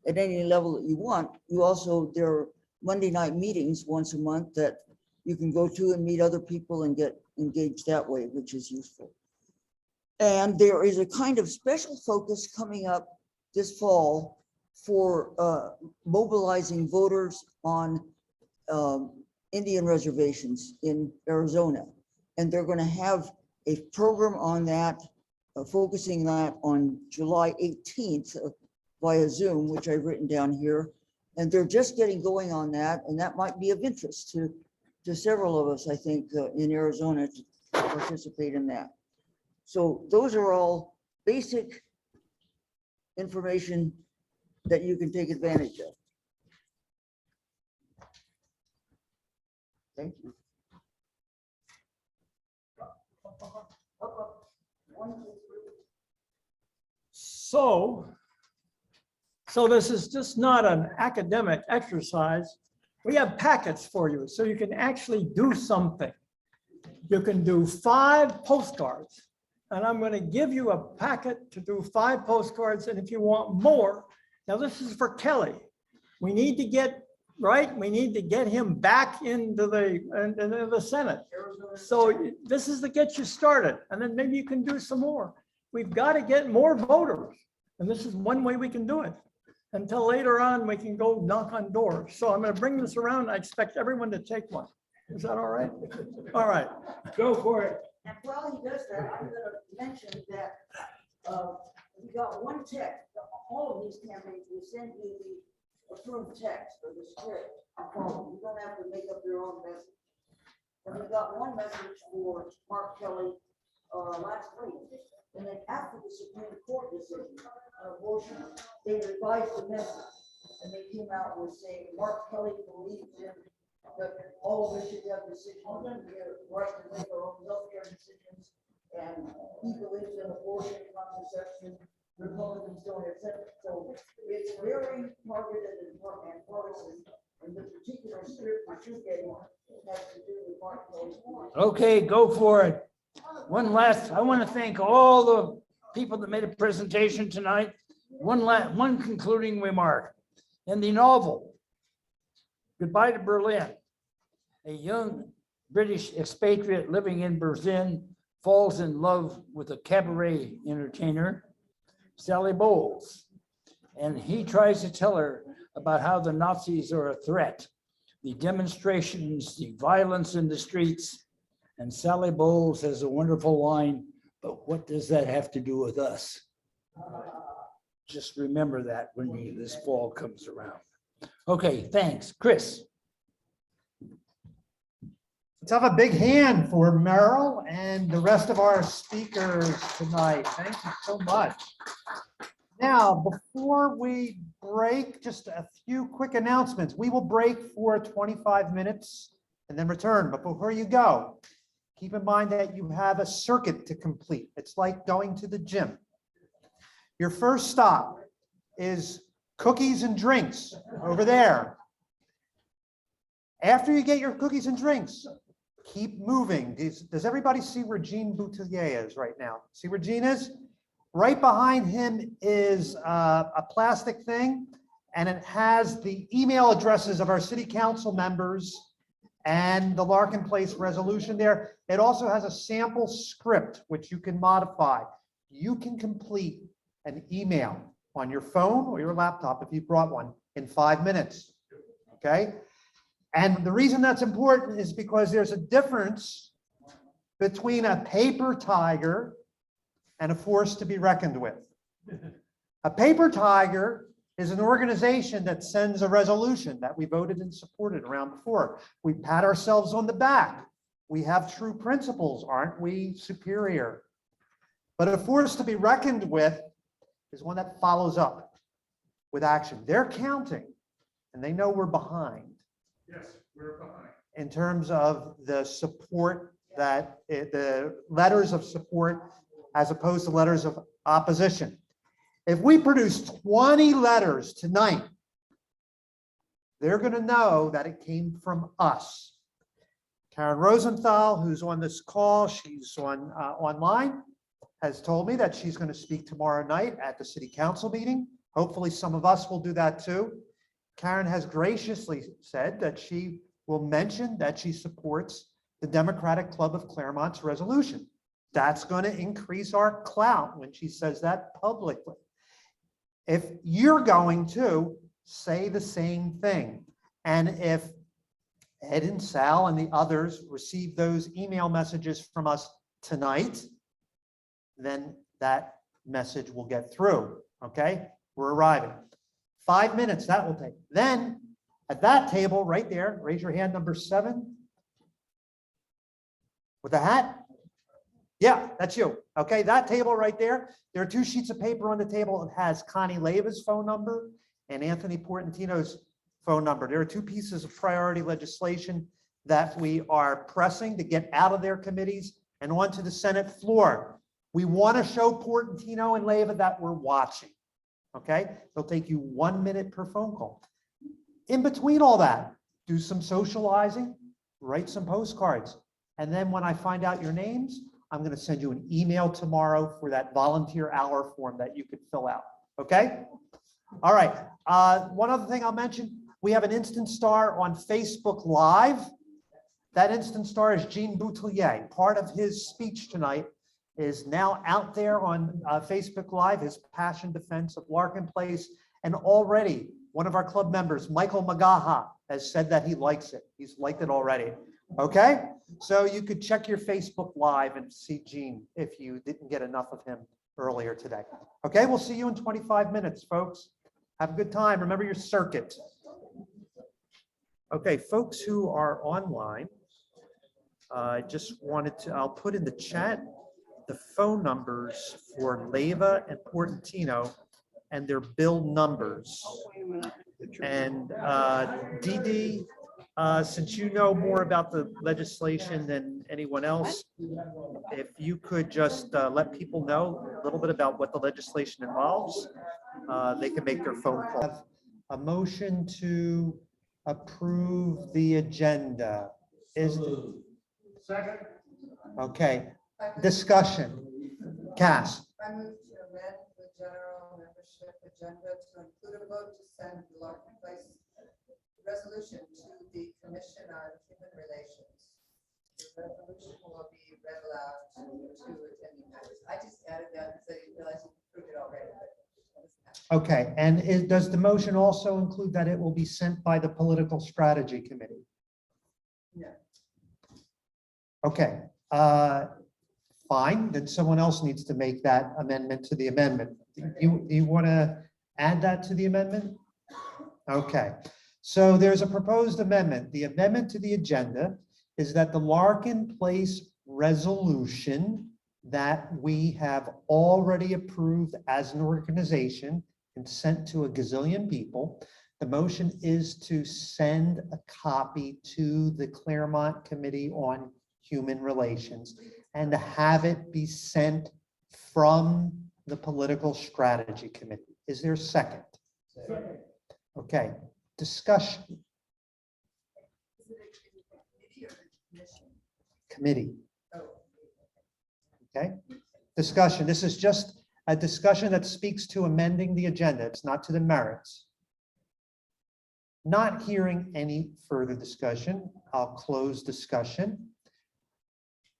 at any level that you want. You also, there are Monday night meetings once a month that you can go to and meet other people and get engaged that way, which is useful. And there is a kind of special focus coming up this fall for mobilizing voters on Indian reservations in Arizona. And they're going to have a program on that, focusing that on July 18th via Zoom, which I've written down here. And they're just getting going on that, and that might be of interest to several of us, I think, in Arizona to participate in that. So those are all basic information that you can take advantage of. Thank you. So this is just not an academic exercise. We have packets for you, so you can actually do something. You can do 5 postcards, and I'm going to give you a packet to do 5 postcards, and if you want more, now this is for Kelly. We need to get, right, we need to get him back into the Senate. So this is to get you started, and then maybe you can do some more. We've got to get more voters, and this is one way we can do it. Until later on, we can go knock on doors. So I'm going to bring this around. I expect everyone to take one. Is that all right? All right, go for it. And while he does that, I'm gonna mention that we got one text, all of these campaigns, we send you the approved text or the script. You don't have to make up your own message. And we got one message for Mark Kelly last week. And then after the Supreme Court decision on abortion, they revised the message. And they came out with saying Mark Kelly believes in that all of us should have decisions, we have the right to make our own healthcare decisions, and he believes in abortion, contraception, Republicans don't, etc. So it's very targeted and partisan, and the particular script that you're getting has to do with Mark Kelly's point. Okay, go for it. I want to thank all the people that made a presentation tonight. One concluding remark. In the novel, Goodbye to Berlin, a young British expatriate living in Berlin falls in love with a cabaret entertainer, Sally Bowles. And he tries to tell her about how the Nazis are a threat, the demonstrations, the violence in the streets. And Sally Bowles has a wonderful line, but what does that have to do with us? Just remember that when this fall comes around. Okay, thanks. Chris. Let's have a big hand for Merrill and the rest of our speakers tonight. Thank you so much. Now, before we break, just a few quick announcements. We will break for 25 minutes and then return. But before you go, keep in mind that you have a circuit to complete. It's like going to the gym. Your first stop is cookies and drinks over there. After you get your cookies and drinks, keep moving. Does everybody see where Gene Boutillier is right now? See where Gene is? Right behind him is a plastic thing, and it has the email addresses of our city council members and the Larkin Place resolution there. It also has a sample script, which you can modify. You can complete an email on your phone or your laptop, if you brought one, in 5 minutes, okay? And the reason that's important is because there's a difference between a paper tiger and a force to be reckoned with. A paper tiger is an organization that sends a resolution that we voted and supported around before. We pat ourselves on the back. We have true principles, aren't we superior? But a force to be reckoned with is one that follows up with action. They're counting and they know we're behind. Yes, we're behind. In terms of the support the letters of support as opposed to letters of opposition. If we produce 20 letters tonight, they're going to know that it came from us. Karen Rosenthal, who's on this call, she's online, has told me that she's going to speak tomorrow night at the city council meeting. Hopefully some of us will do that too. Karen has graciously said that she will mention that she supports the Democratic Club of Claremont's resolution. That's going to increase our clout when she says that publicly. If you're going to say the same thing, and if Ed and Sal and the others receive those email messages from us tonight, then that message will get through, okay? We're arriving. 5 minutes, that will take. Then at that table right there, raise your hand, number 7. With a hat? Yeah, that's you. Okay, that table right there. There are 2 sheets of paper on the table. It has Connie Leva's phone number and Anthony Portantino's phone number. There are 2 pieces of priority legislation that we are pressing to get out of their committees and onto the Senate floor. We want to show Portantino and Leva that we're watching. Okay, it'll take you 1 minute per phone call. In between all that, do some socializing, write some postcards. And then when I find out your names, I'm going to send you an email tomorrow for that volunteer hour form that you could fill out. Okay? All right. One other thing I'll mention, we have an instant star on Facebook Live. That instant star is Jean Boutillier. Part of his speech tonight is now out there on Facebook Live, his passion defense of Larkin Place. And already one of our club members, Michael Magaha, has said that he likes it. He's liked it already. Okay, so you could check your Facebook Live and see Gene if you didn't get enough of him earlier today. Okay, we'll see you in 25 minutes, folks. Have a good time. Remember your circuit. Okay, folks who are online, I just wanted to, I'll put in the chat the phone numbers for Leva and Portantino and their bill numbers. And Dee Dee, since you know more about the legislation than anyone else, if you could just let people know a little bit about what the legislation involves, they can make their phone call. A motion to approve the agenda is. Second. Okay, discussion. Cass. I move to amend the general membership agenda to include a vote to send the Larkin Place resolution to the Commission on Human Relations. The resolution will be read aloud to attending members. I just added that because I didn't realize you approved it already. Okay, and does the motion also include that it will be sent by the Political Strategy Committee? No. Okay, fine, then someone else needs to make that amendment to the amendment. You want to add that to the amendment? Okay, so there's a proposed amendment. The amendment to the agenda is that the Larkin Place resolution that we have already approved as an organization and sent to a gazillion people. The motion is to send a copy to the Claremont Committee on Human Relations and to have it be sent from the Political Strategy Committee. Is there a second? Second. Okay, discussion. Is it a committee or a commission? Committee. Oh. Okay, discussion. This is just a discussion that speaks to amending the agenda. It's not to the merits. Not hearing any further discussion, I'll close discussion.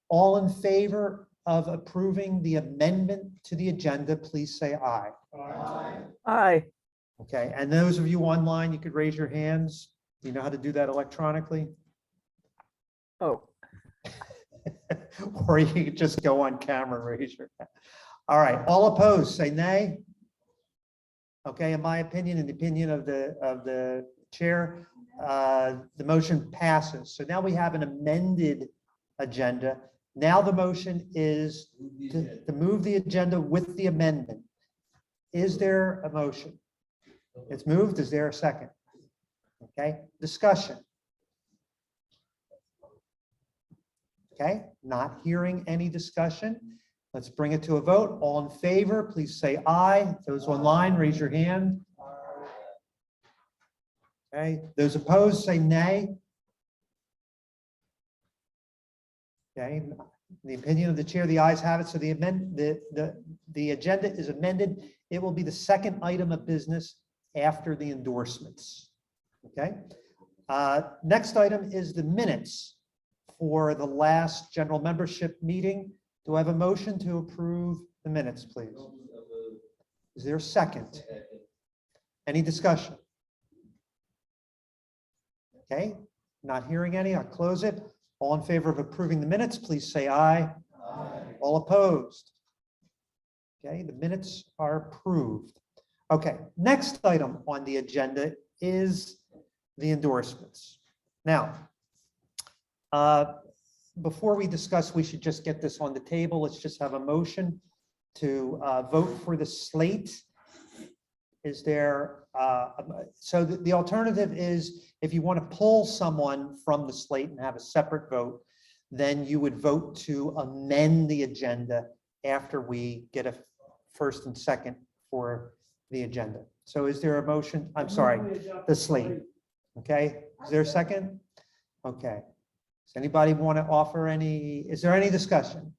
All in favor of approving the amendment to the agenda, please say aye. Aye. Okay, and those of you online, you could raise your hands. You know how to do that electronically? Oh. Or you could just go on camera and raise your hand. All right, all opposed, say nay. Okay, in my opinion, in the opinion of the chair, the motion passes. So now we have an amended agenda. Now the motion is to move the agenda with the amendment. Is there a motion? It's moved. Is there a second? Okay, discussion. Okay, not hearing any discussion. Let's bring it to a vote. All in favor, please say aye. Those online, raise your hand. Okay, those opposed, say nay. Okay, in the opinion of the chair, the ayes have it. So the agenda is amended. It will be the second item of business after the endorsements. Okay, next item is the minutes for the last general membership meeting. Do I have a motion to approve the minutes, please? Is there a second? Any discussion? Okay, not hearing any, I'll close it. All in favor of approving the minutes, please say aye. All opposed? Okay, the minutes are approved. Okay, next item on the agenda is the endorsements. Now, before we discuss, we should just get this on the table. Let's just have a motion to vote for the slate. Is there, so the alternative is if you want to pull someone from the slate and have a separate vote, then you would vote to amend the agenda after we get a first and second for the agenda. So is there a motion? I'm sorry, the slate. Okay, is there a second? Okay. Does anybody want to offer any, is there any discussion?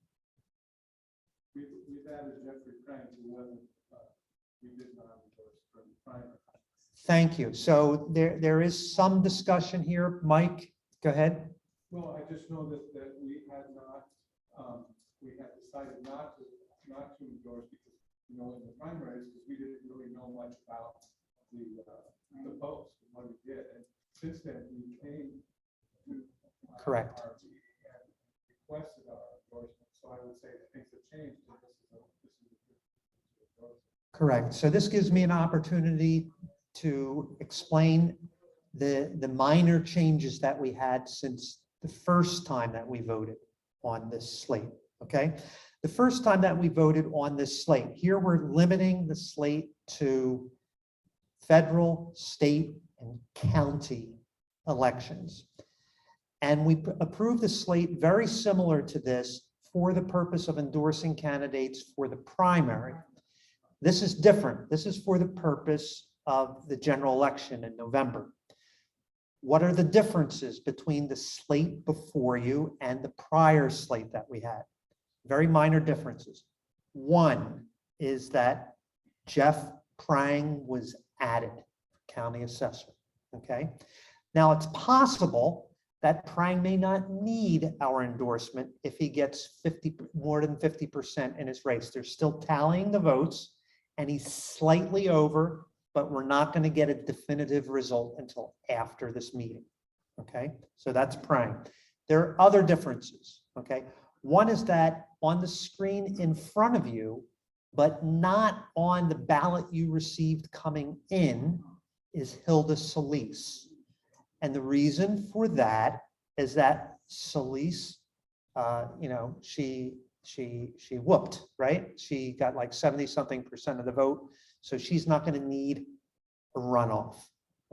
We've added Jeffrey Frank, who wasn't, we did not endorse from the primary. Thank you. So there is some discussion here. Mike, go ahead. Well, I just know that we had not, we had decided not to endorse because, you know, in the primaries, because we didn't really know much about the post and what we did. And since then, we came to. Correct. Our meeting and requested our endorsement. So I would say that things have changed. And this is a good endorse. Correct. So this gives me an opportunity to explain the minor changes that we had since the first time that we voted on this slate. Okay. The first time that we voted on this slate, here we're limiting the slate to federal, state, and county elections. And we approved the slate very similar to this for the purpose of endorsing candidates for the primary. This is different. This is for the purpose of the general election in November. What are the differences between the slate before you and the prior slate that we had? Very minor differences. One is that Jeff Prang was added, county assessor. Okay. Now it's possible that Prang may not need our endorsement if he gets more than 50% in his race. They're still tallying the votes and he's slightly over, but we're not going to get a definitive result until after this meeting. Okay, so that's Prang. There are other differences. Okay, one is that on the screen in front of you, but not on the ballot you received coming in, is Hilda Solis. And the reason for that is that Solis, you know, she whooped, right? She got like 70-something% of the vote. So she's not going to need a runoff.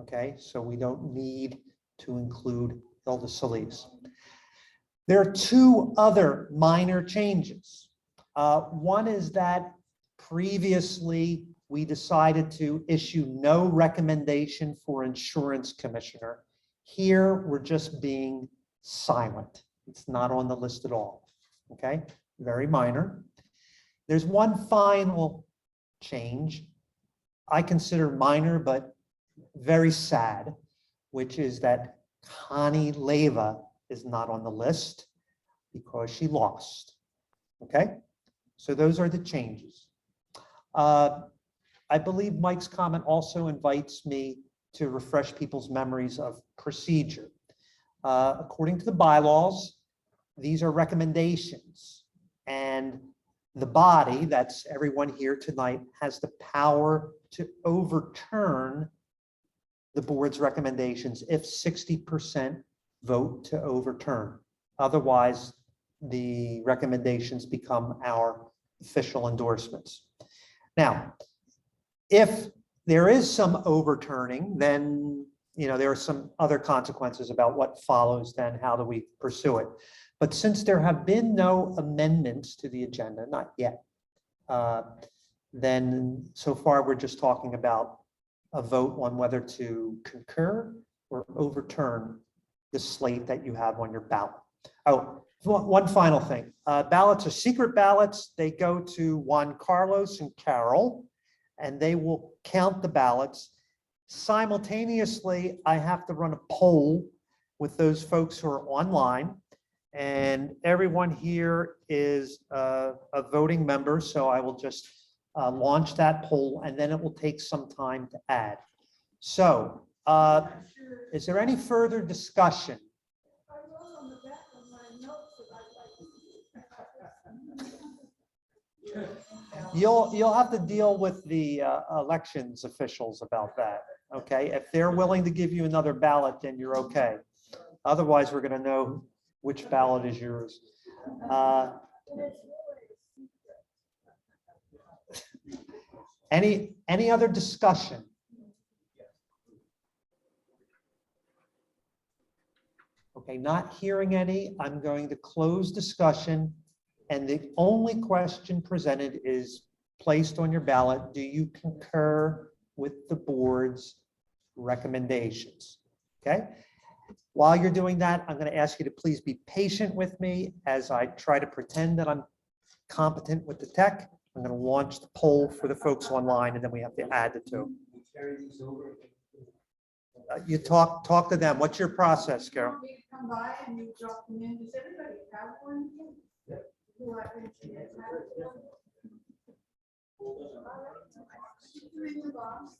Okay, so we don't need to include Hilda Solis. There are two other minor changes. One is that previously we decided to issue no recommendation for insurance commissioner. Here, we're just being silent. It's not on the list at all. Okay, very minor. There's one final change I consider minor, but very sad, which is that Connie Leva is not on the list because she lost. Okay, so those are the changes. I believe Mike's comment also invites me to refresh people's memories of procedure. According to the bylaws, these are recommendations. And the body, that's everyone here tonight, has the power to overturn the board's recommendations if 60% vote to overturn. Otherwise, the recommendations become our official endorsements. Now, if there is some overturning, then there are some other consequences about what follows, then how do we pursue it? But since there have been no amendments to the agenda, not yet, then so far we're just talking about a vote on whether to concur or overturn the slate that you have on your ballot. Oh, one final thing. Ballots are secret ballots. They go to Juan Carlos and Carol, and they will count the ballots. Simultaneously, I have to run a poll with those folks who are online. And everyone here is a voting member, so I will just launch that poll, and then it will take some time to add. So is there any further discussion? I wrote on the back of my notes that I'd like to. You'll have to deal with the elections officials about that, okay? If they're willing to give you another ballot, then you're okay. Otherwise, we're going to know which ballot is yours. Any other discussion? Okay, not hearing any, I'm going to close discussion. And the only question presented is placed on your ballot. Do you concur with the board's recommendations? Okay. While you're doing that, I'm going to ask you to please be patient with me as I try to pretend that I'm competent with the tech. I'm going to launch the poll for the folks online, and then we have to add the two. You talk to them. What's your process, Carol? Want me to come by and you drop them in? Does everybody have one? Who I can see it? In the box,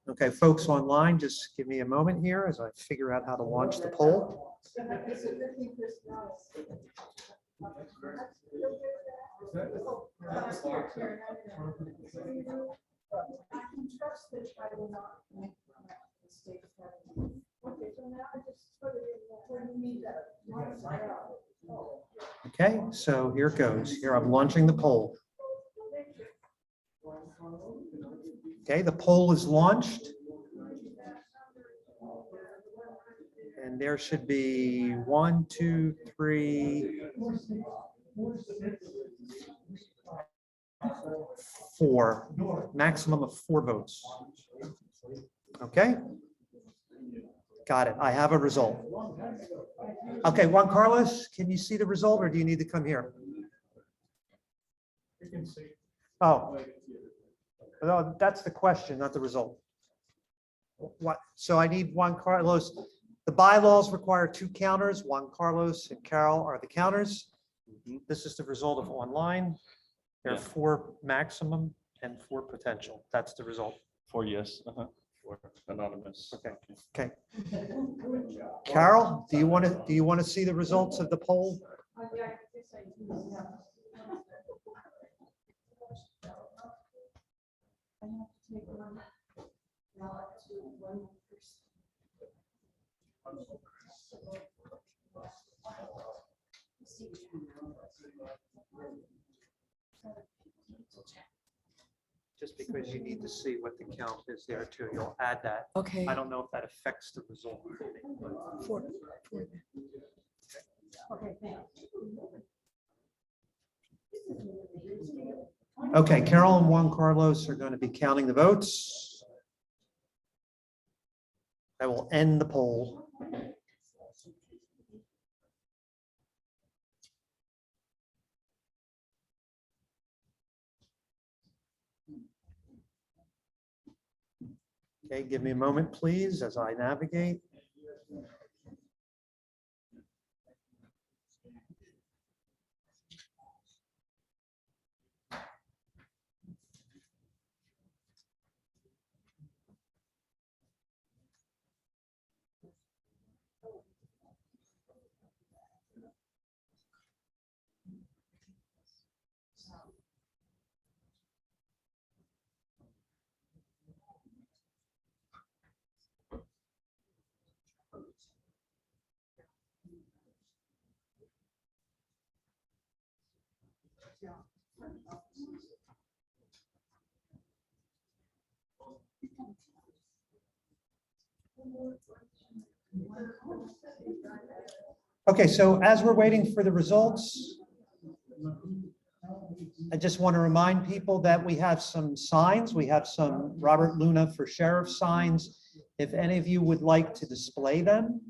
Okay, folks online, just give me a moment here as I figure out how to launch the poll. I can trust that I will not make mistakes. Okay, so now I just put it in where you need that. Okay, so here it goes. Here, I'm launching the poll. Okay, the poll is launched. And there should be 1, 2, 3, 4, maximum of 4 votes. Okay. Got it. I have a result. Okay, Juan Carlos, can you see the result, or do you need to come here? You can see. Oh, no, that's the question, not the result. What? So I need Juan Carlos. The bylaws require 2 counters. Juan Carlos and Carol are the counters. This is the result of online. There are 4 maximum and 4 potential. That's the result. 4 yes, for anonymous. Okay. Carol, do you want to see the results of the poll? Just because you need to see what the count is there too, you'll add that. Okay. I don't know if that affects the result. Okay, Carol and Juan Carlos are going to be counting the votes. I will end the poll. Okay, give me a moment, please, as I navigate. Okay, so as we're waiting for the results, I just want to remind people that we have some signs. We have some Robert Luna for Sheriff signs. If any of you would like to display them,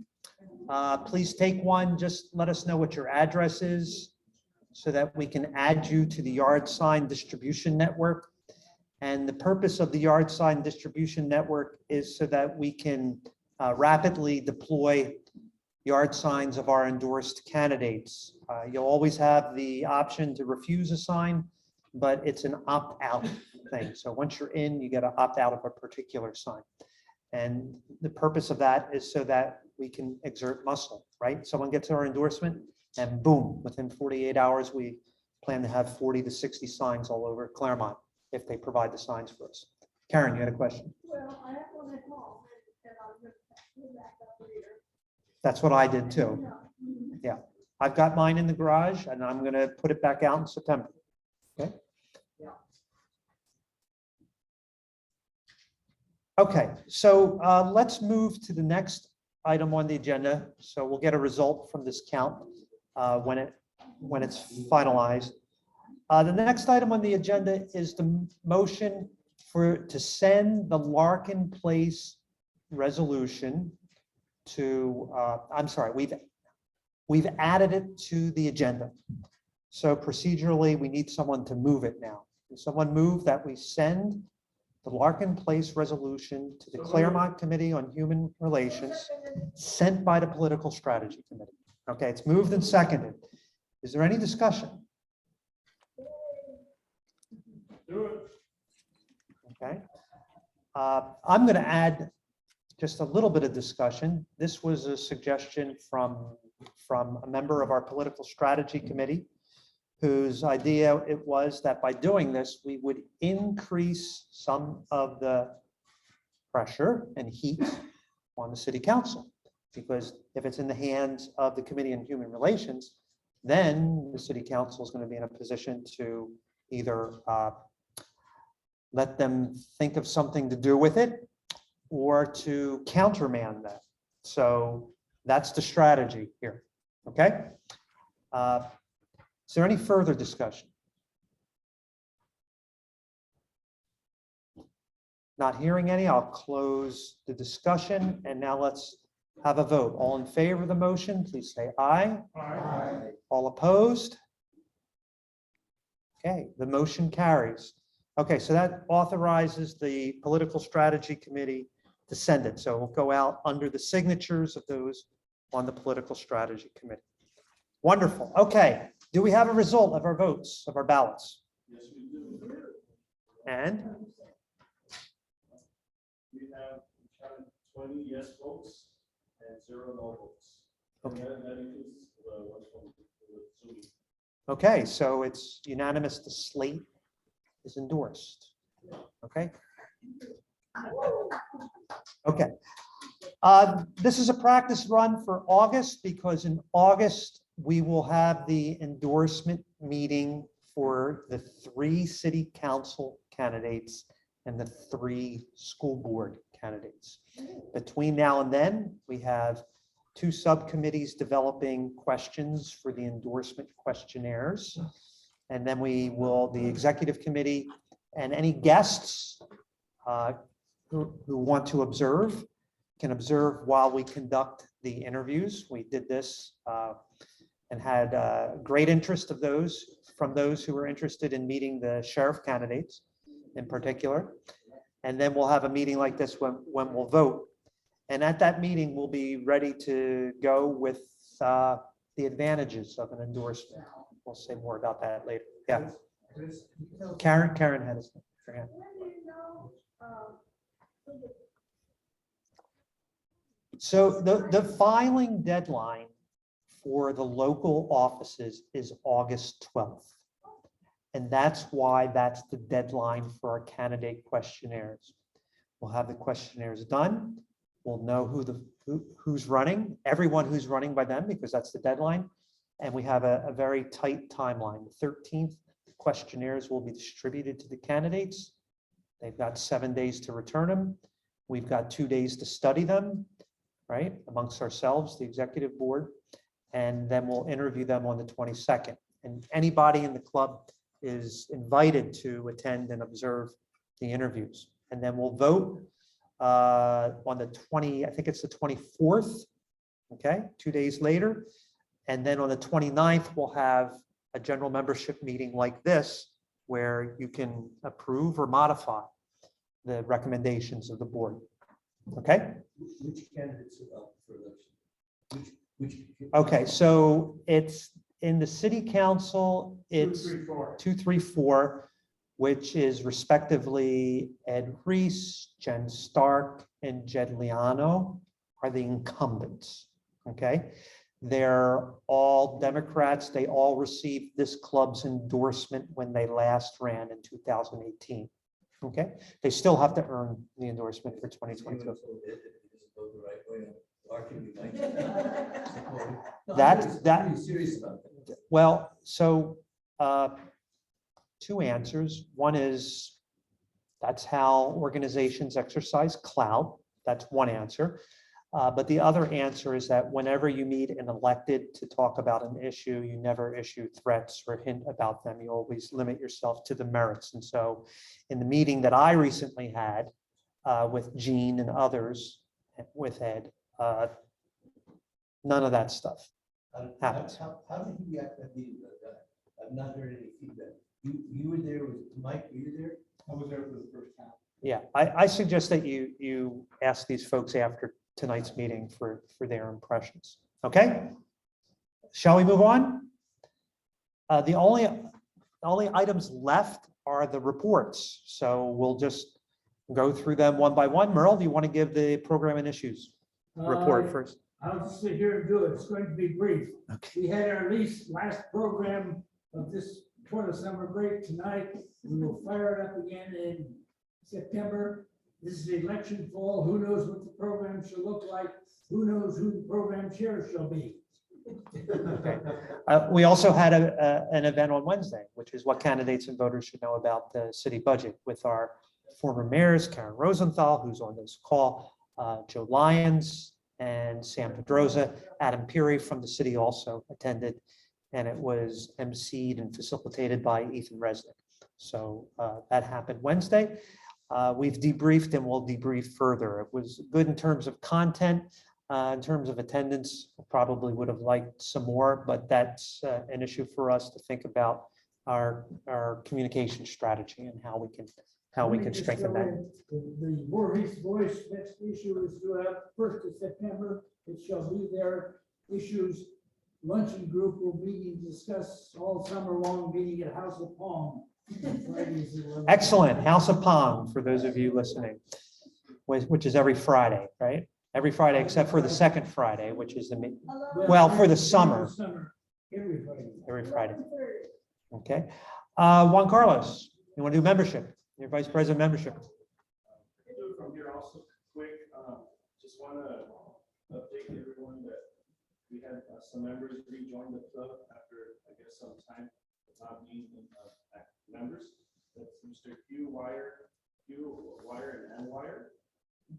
please take one. Just let us know what your address is so that we can add you to the yard sign distribution network. And the purpose of the yard sign distribution network is so that we can rapidly deploy yard signs of our endorsed candidates. You'll always have the option to refuse a sign, but it's an opt-out thing. So once you're in, you get to opt out of a particular sign. And the purpose of that is so that we can exert muscle, right? Someone gets our endorsement and boom, within 48 hours, we plan to have 40 to 60 signs all over Claremont if they provide the signs for us. Karen, you had a question? Well, I have one at home and I'll just do that up later. That's what I did too. Yeah, I've got mine in the garage and I'm gonna put it back out in September. Okay? Okay, so let's move to the next item on the agenda. So we'll get a result from this count when it's finalized. The next item on the agenda is the motion to send the Larkin Place resolution to, I'm sorry, we've added it to the agenda. So procedurally, we need someone to move it now. Can someone move that we send the Larkin Place resolution to the Claremont Committee on Human Relations, sent by the Political Strategy Committee? Okay, it's moved and seconded. Is there any discussion? Okay. I'm going to add just a little bit of discussion. This was a suggestion from a member of our Political Strategy Committee, whose idea it was that by doing this, we would increase some of the pressure and heat on the city council. Because if it's in the hands of the Committee on Human Relations, then the city council is going to be in a position to either let them think of something to do with it or to countermand that. So that's the strategy here, okay? Is there any further discussion? Not hearing any, I'll close the discussion and now let's have a vote. All in favor of the motion, please say aye. Aye. All opposed? Okay, the motion carries. Okay, so that authorizes the Political Strategy Committee to send it. So we'll go out under the signatures of those on the Political Strategy Committee. Wonderful. Okay, do we have a result of our votes, of our ballots? Yes, we do. And We have 20 yes votes and 0 no votes. Okay. And that includes one from Zoom. okay, so it's unanimous. The slate is endorsed. Okay. Okay. This is a practice run for August because in August, we will have the endorsement meeting for the 3 city council candidates and the 3 school board candidates. Between now and then, we have 2 subcommittees developing questions for the endorsement questionnaires. And then we will, the executive committee and any guests who want to observe can observe while we conduct the interviews. We did this and had great interest of from those who were interested in meeting the sheriff candidates in particular. And then we'll have a meeting like this when we'll vote. And at that meeting, we'll be ready to go with the advantages of an endorsement. We'll say more about that later. Yeah. Karen had her hand. So the filing deadline for the local offices is August 12th. And that's why that's the deadline for our candidate questionnaires. We'll have the questionnaires done. We'll know who's running, everyone who's running by then, because that's the deadline. And we have a very tight timeline. The 13th questionnaires will be distributed to the candidates. They've got 7 days to return them. We've got 2 days to study them, right, amongst ourselves, the executive board, and then we'll interview them on the 22nd. And anybody in the club is invited to attend and observe the interviews. And then we'll vote on the 20, I think it's the 24th, okay, 2 days later. And then on the 29th, we'll have a general membership meeting like this, where you can approve or modify the recommendations of the board. Okay? Which candidates are up for election? Which? Okay, so it's in the city council, it's 2, 3, 4. 2, 3, 4, which is respectively Ed Reese, Jen Stark, and Jed Liano are the incumbents. Okay? They're all Democrats. They all received this club's endorsement when they last ran in 2018. Okay? They still have to earn the endorsement for 2022. That- Serious about that. Well, so two answers. One is that's how organizations exercise clout. That's one answer. But the other answer is that whenever you meet an elected to talk about an issue, you never issue threats or hint about them. You always limit yourself to the merits. And so in the meeting that I recently had with Gene and others, with Ed, none of that stuff happens. How did you react to that meeting? I've not heard any feedback. You were there, was Mike, were you there? I was there for the first half. Yeah, I suggest that you ask these folks after tonight's meeting for their impressions. Okay? Shall we move on? The only items left are the reports. So we'll just go through them one by one. Merle, do you want to give the program and issues report first? I'll just sit here and do it. It's going to be brief. We had our last program of this before the summer break tonight. We will fire it up again in September. This is the election fall. Who knows what the program shall look like? Who knows who the program chair shall be? We also had an event on Wednesday, which is what candidates and voters should know about the city budget with our former mayors, Karen Rosenthal, who's on this call, Joe Lyons, and Sam Pedroza. Adam Peary from the city also attended, and it was emceed and facilitated by Ethan Resnick. So that happened Wednesday. We've debriefed and we'll debrief further. It was good in terms of content, in terms of attendance. Probably would have liked some more, but that's an issue for us to think about our communication strategy and how we can strengthen that. The Voorhees Voice next issue is due out 1st of September. It shall be their issues. Luncheon group will be and discuss all summer long, meeting at House of Palm. Excellent. House of Palm, for those of you listening, which is every Friday, right? Every Friday except for the second Friday, which is well, for the summer. Every Friday. Okay. Juan Carlos, you want to do membership? Your Vice President membership. From here also quick, just want to update everyone that we had some members rejoin the club after, I guess, some time not being members. That's Mr. Hugh Wire and Ann Wire,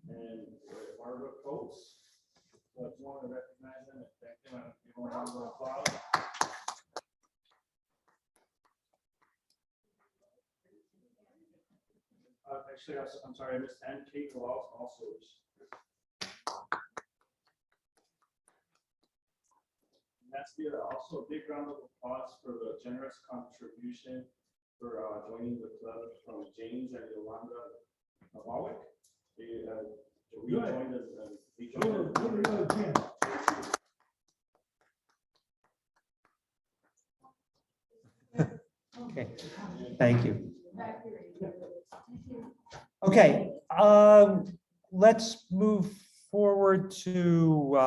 and Barbara Coates. So I just want to recognize them and thank them and give them a round of applause. Actually, I'm sorry, I missed Ann Kate also. And that's also a big round of applause for the generous contribution for joining the club from James and Yolanda Mawick. They joined us. Okay, thank you. Okay, let's move forward to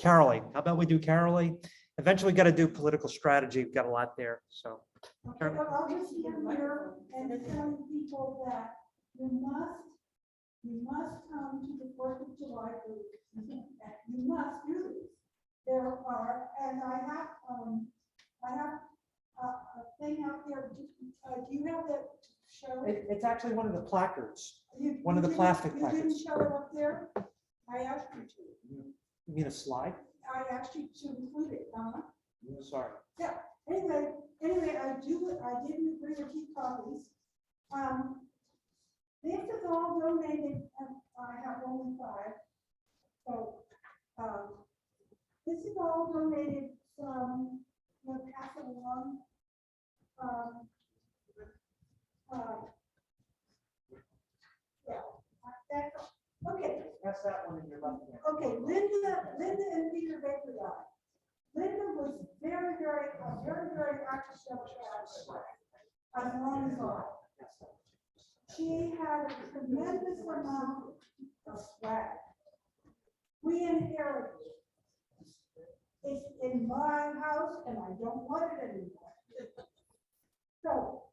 Carolee. How about we do Carolee? Eventually got to do political strategy. We've got a lot there, so. Okay, but I'll just be here and tell people that you must come to the 4th of July. You must do this. There are, and I have a thing out there It's actually one of the placards. You- One of you the didn't- plastic You packets. didn't show it up there? I asked you to. You mean a slide? I asked you to include it, Sorry. Yeah, anyway, I didn't agree to keep copies. This is all donated, and I have only 5. So, this is all donated from, pass it along. Yeah, that's, okay. Pass that one in your left hand. Okay, Linda and Peter Baker died. Linda was very active as long as I. She had a tremendous amount of swag. We inherited it. It's in my house and I don't want it anymore. So,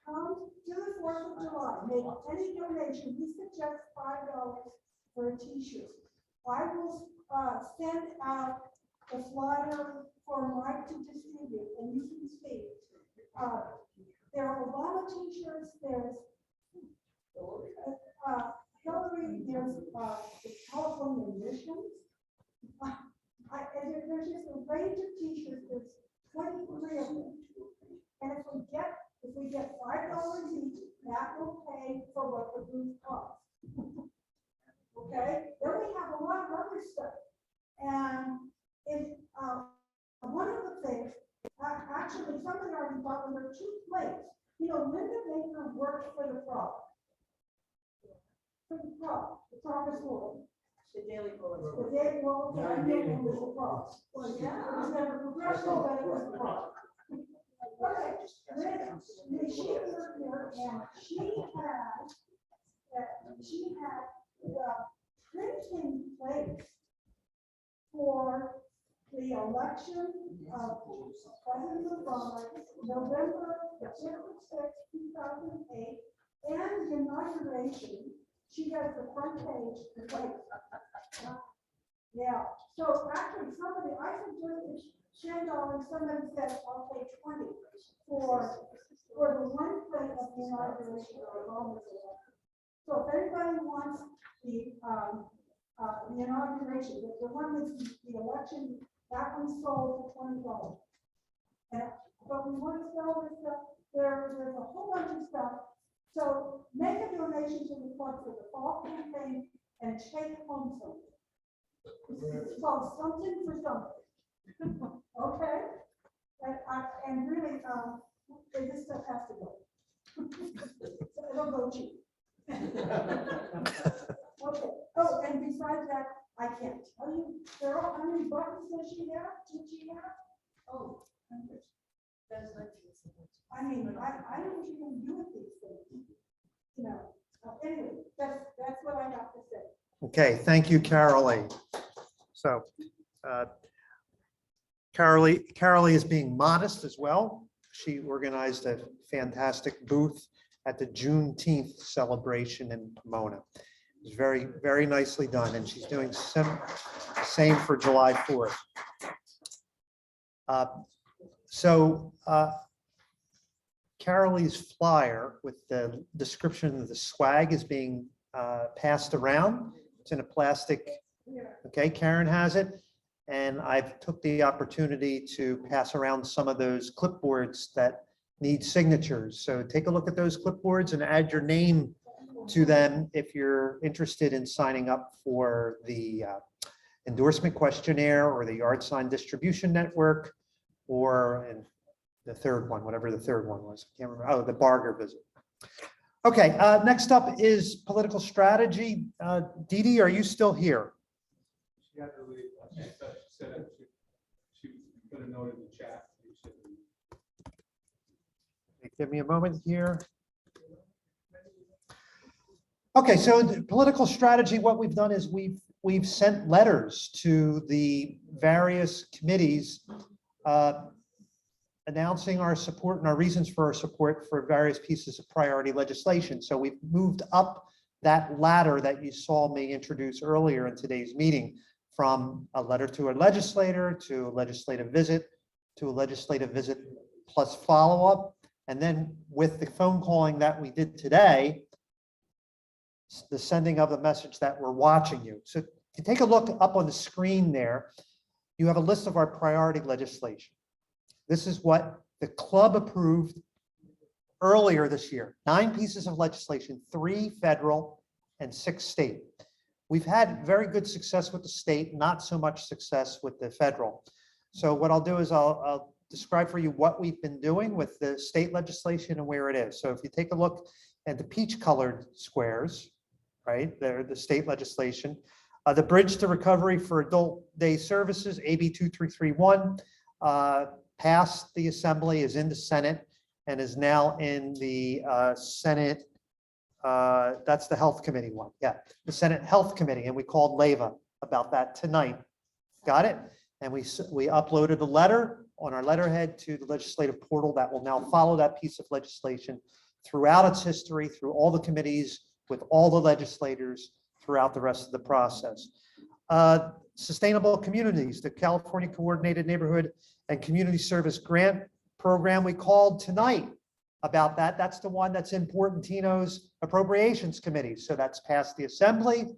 come to the 4th of July, make any donation. We suggest $5 for a t-shirt. I will send out the flyer for Mike to distribute, and you can see. There are Obama t-shirts, there's Hillary, there's the California missions. And there's just a range of t-shirts, there's 23 of them. And if we get $5 each, that will pay for what the booth costs. Okay, then we have a lot of other stuff. And if, one of the things, actually, somebody already bought, there are 2 plates. Linda Baker worked for the frog. For the frog is full. The Daily Bulletin. The Daily Bulletin, I knew it was the frog. Well, yeah, it was never progressive, but it was the frog. Okay, Linda, she worked here, and she had printing plates for the election of President Obama, November 6, 2008, and the inauguration. She has the front page, the plate. Yeah, so actually I suggested $10, somebody said, I'll pay 20 for the one plate of the inauguration of Obama's election. So if anybody wants the inauguration, the one with the election, that one sold for $20. But we want to sell this stuff. There's a whole bunch of stuff. So make a donation to the club for the fall campaign and take home something. It's called Something for Something. Okay? And really, this stuff has to go. So it'll go cheap. Okay. Oh, and besides that, I can't tell you, Carol, how many buttons does she have? Did she have? Oh, hundreds. I mean, I don't even do these things. Anyway, that's what I have to say. Okay, thank you, Carolee. So, Carolee is being modest as well. She organized a fantastic booth at the Juneteenth celebration in Pomona. It was very, very nicely done, and she's doing same for July 4th. Carolee's flyer with the description of the swag is being passed around. It's in a plastic. Okay, Karen has it. And I've took the opportunity to pass around some of those clipboards that need signatures. So take a look at those clipboards and add your name to them if you're interested in signing up for the endorsement questionnaire or the yard sign distribution network, or the third one, whatever the third one was. I can't remember. Oh, the Barger visit. Okay, next up is political strategy. Dee Dee, are you still here? She had to leave. She said that she put a note in the chat. Give me a moment here. Okay, so the political strategy, what we've done is we've sent letters to the various committees announcing our support and our reasons for our support for various pieces of priority legislation. So we've moved up that ladder that you saw me introduce earlier in today's meeting, from a letter to a legislator, to a legislative visit, to a legislative visit plus follow-up, And then with the phone calling that we did today, the sending of the message that we're watching you. So if you take a look up on the screen there, you have a list of our priority legislation. This is what the club approved earlier this year. 9 pieces of legislation, 3 federal and 6 state. We've had very good success with the state, not so much success with the federal. So what I'll do is I'll describe for you what we've been doing with the state legislation and where it is. So if you take a look at the peach colored squares, right, they're the state legislation. The Bridge to Recovery for Adult Day Services, AB 2331, passed the Assembly, is in the Senate, and is now in the Senate. That's the Health Committee one. Yeah, the Senate Health Committee, and we called LEVA about that tonight. Got it? And we uploaded a letter on our letterhead to the legislative portal that will now follow that piece of legislation throughout its history, through all the committees, with all the legislators throughout the rest of the process. Sustainable Communities, the California Coordinated Neighborhood and Community Service Grant Program, we called tonight about that. That's the one that's in Portantino's Appropriations Committee. So that's passed the Assembly.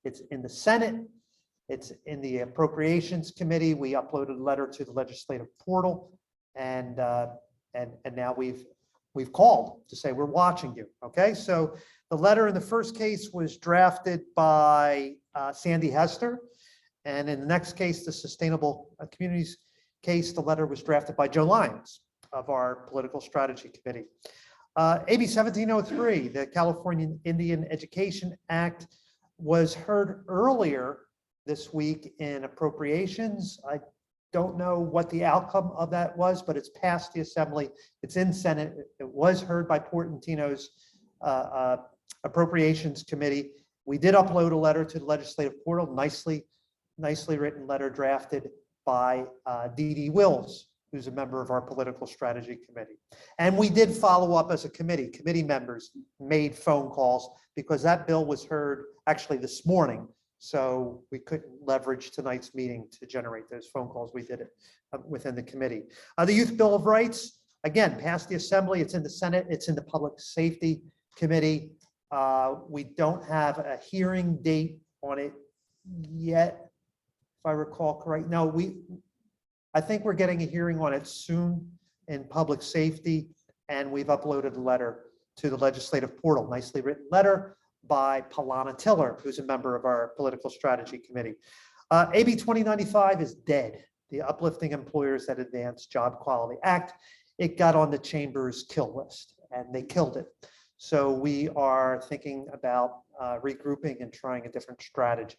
It's in the Senate. It's in the Appropriations Committee. We uploaded a letter to the legislative portal, and now we've called to say we're watching you. Okay, so the letter in the first case was drafted by Sandy Hester, and in the next case, the Sustainable Communities case, the letter was drafted by Joe Lyons of our Political Strategy Committee. AB 1703, the California Indian Education Act, was heard earlier this week in appropriations. I don't know what the outcome of that was, but it's passed the Assembly. It's in Senate. It was heard by Portantino's Appropriations Committee. We did upload a letter to the legislative portal, nicely written letter drafted by Dee Wills, who's a member of our Political Strategy Committee. And we did follow up as a committee. Committee members made phone calls because that bill was heard actually this morning. So we couldn't leverage tonight's meeting to generate those phone calls. We did it within the committee. The Youth Bill of Rights, again, passed the Assembly. It's in the Senate. It's in the Public Safety Committee. We don't have a hearing date on it yet, if I recall correct. No, I think we're getting a hearing on it soon in Public Safety, and we've uploaded a letter to the legislative portal, nicely written letter by Palana Tiller, who's a member of our Political Strategy Committee. AB 2095 is dead. The Uplifting Employers that Advance Job Quality Act. It got on the Chamber's kill list, and they killed it. So we are thinking about regrouping and trying a different strategy.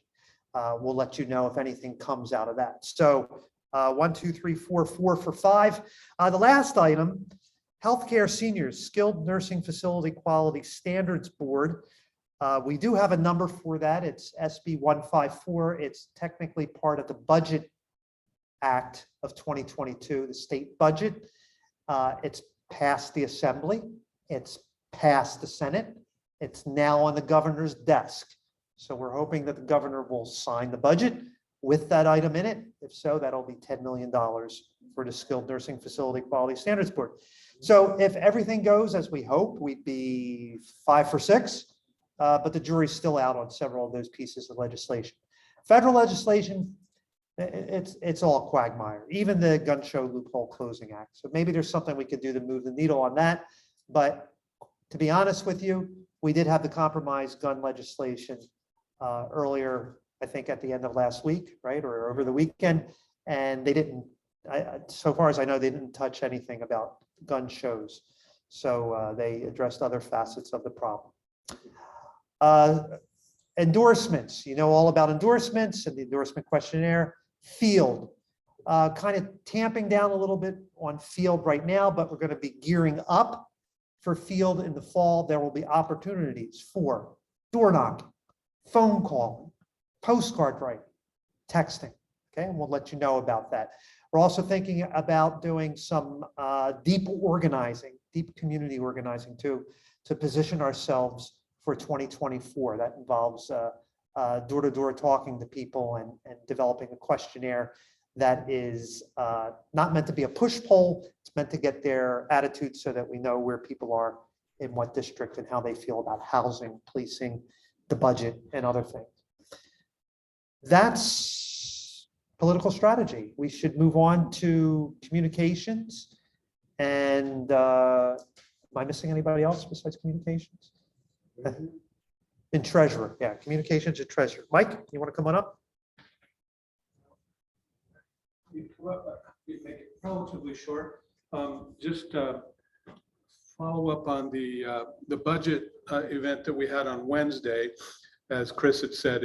We'll let you know if anything comes out of that. So 1, 2, 3, 4 for 5. The last item, Healthcare Seniors Skilled Nursing Facility Quality Standards Board. We do have a number for that. It's SB 154. It's technically part of the Budget Act of 2022, the state budget. It's passed the Assembly. It's passed the Senate. It's now on the governor's desk. So we're hoping that the governor will sign the budget with that item in it. If so, that'll be $10 million for the Skilled Nursing Facility Quality Standards Board. So if everything goes as we hope, we'd be 5 for 6, but the jury's still out on several of those pieces of legislation. Federal legislation, it's all quagmire, even the Gun Show Loophole Closing Act. So maybe there's something we could do to move the needle on that. But to be honest with you, we did have the compromise gun legislation earlier, I think at the end of last week, right, or over the weekend, and they didn't, so far as I know, they didn't touch anything about gun shows. So they addressed other facets of the problem. Endorsements, you know all about endorsements and the endorsement questionnaire. Field, kind of tamping down a little bit on field right now, but we're going to be gearing up for field in the fall. There will be opportunities for door knocking, phone calling, postcard writing, texting. Okay, and we'll let you know about that. We're also thinking about doing some deep organizing, deep community organizing too, to position ourselves for 2024. That involves door-to-door talking to people and developing a questionnaire that is not meant to be a push poll. It's meant to get their attitude so that we know where people are in what district and how they feel about housing, policing, the budget, and other things. That's political strategy. We should move on to communications. And am I missing anybody else besides communications? And treasurer, yeah, communications and treasurer. Mike, you want to come on up? We make it relatively short. Just follow up on the budget event that we had on Wednesday. As Chris had said,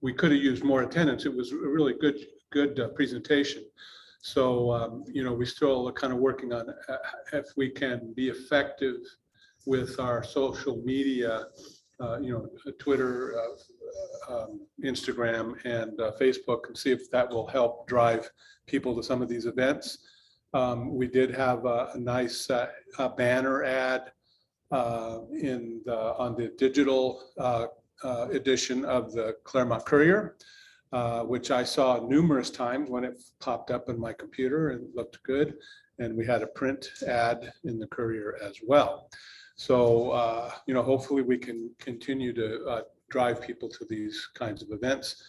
we could have used more attendance. It was a really good presentation. So, we still are kind of working on if we can be effective with our social media, Twitter, Instagram, and Facebook, and see if that will help drive people to some of these events. We did have a nice banner ad on the digital edition of the Claremont Courier, which I saw numerous times when it popped up in my computer and looked good. And we had a print ad in the Courier as well. So, hopefully we can continue to drive people to these kinds of events.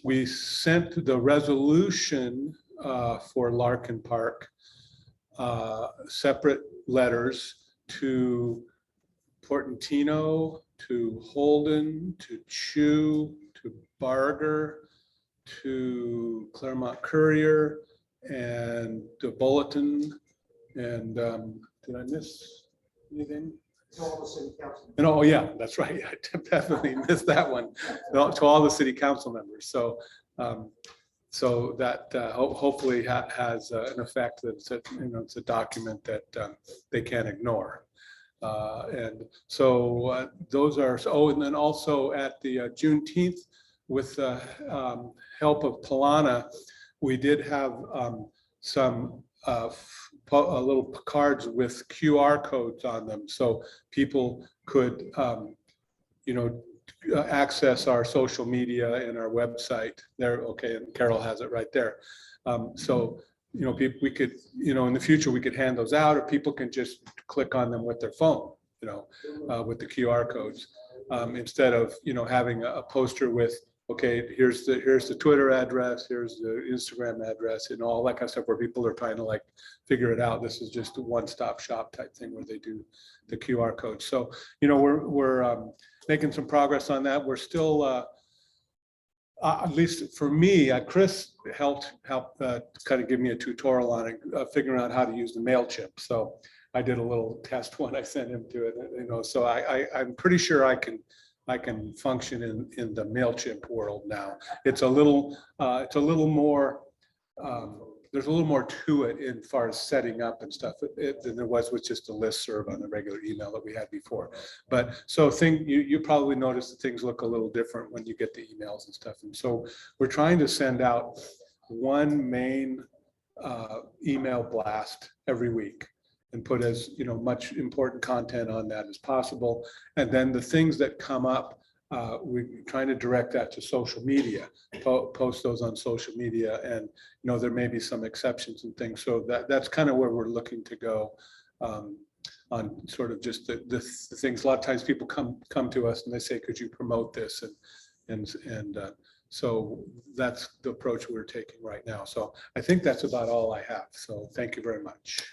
We sent the resolution for Larkin Park, separate letters to Portantino, to Holden, to Chew, to Barger, to Claremont Courier, and the Bulletin. And did I miss anything? And oh yeah, that's right. I definitely missed that one. No, to all the city council members. So, so that hopefully has an effect. That it's a document that they can't ignore. And so those are. Oh, and then also at the Juneteenth, with the help of Polana, we did have some little cards with QR codes on them, so people could, access our social media and our website there. Okay, and Carol has it right there. So, we could, in the future, we could hand those out, or people can just click on them with their phone, with the QR codes, instead of, having a poster with, okay, here's the Twitter address, here's the Instagram address, and all that kind of stuff, where people are trying to figure it out. This is just a one-stop shop type thing where they do the QR code. So, we're making some progress on that. We're still, at least for me, Chris helped kind of give me a tutorial on it, figuring out how to use the MailChimp. So I did a little test when I sent him to it, so I'm pretty sure I can function in the MailChimp world now. It's a little more, there's a little more to it in far as setting up and stuff than there was with just a listserv on the regular email that we had before. But so you probably noticed that things look a little different when you get the emails and stuff. And so we're trying to send out one main email blast every week, and put as much important content on that as possible. And then the things that come up, we're trying to direct that to social media, post those on social media, and there may be some exceptions and things. So that's kind of where we're looking to go, on sort of just the things. A lot of times people come to us and they say, could you promote this? And so that's the approach we're taking right now. So I think that's about all I have. So thank you very much.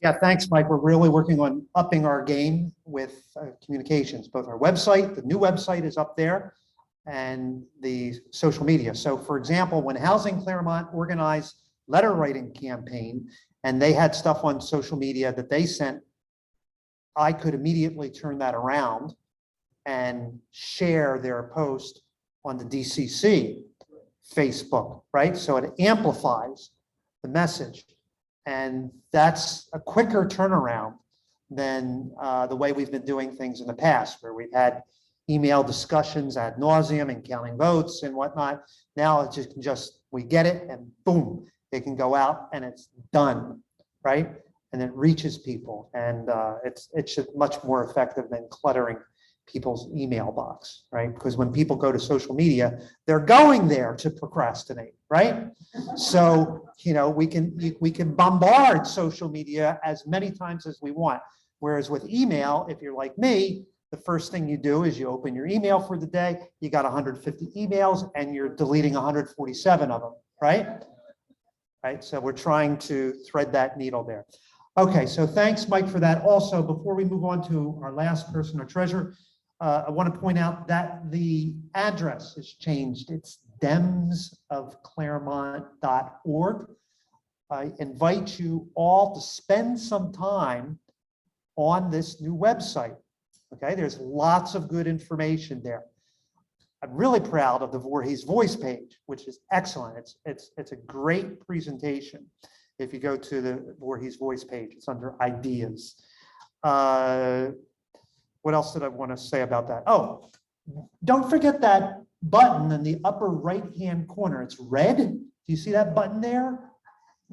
Yeah, thanks, Mike. We're really working on upping our game with communications, both our website, the new website is up there, and the social media. So for example, when Housing Claremont organized letter writing campaign, and they had stuff on social media that they sent, I could immediately turn that around and share their post on the DCC Facebook, right? So it amplifies the message. And that's a quicker turnaround than the way we've been doing things in the past, where we've had email discussions ad nauseum and counting votes and whatnot. Now it's just we get it and boom, it can go out and it's done, right? And it reaches people, and it's much more effective than cluttering people's email box, right? Because when people go to social media, they're going there to procrastinate, right? So, we can bombard social media as many times as we want. Whereas with email, if you're like me, the first thing you do is you open your email for the day, you got 150 emails and you're deleting 147 of them, right? Right, so we're trying to thread that needle there. Okay, so thanks, Mike, for that. Also, before we move on to our last person, our treasurer, I want to point out that the address has changed. It's demsofclaremont.org. I invite you all to spend some time on this new website. Okay, there's lots of good information there. I'm really proud of the Voorhees Voice page, which is excellent. It's a great presentation. If you go to the Voorhees Voice page, it's under ideas. What else did I want to say about that? Oh, don't forget that button in the upper right-hand corner. It's red. Do you see that button there?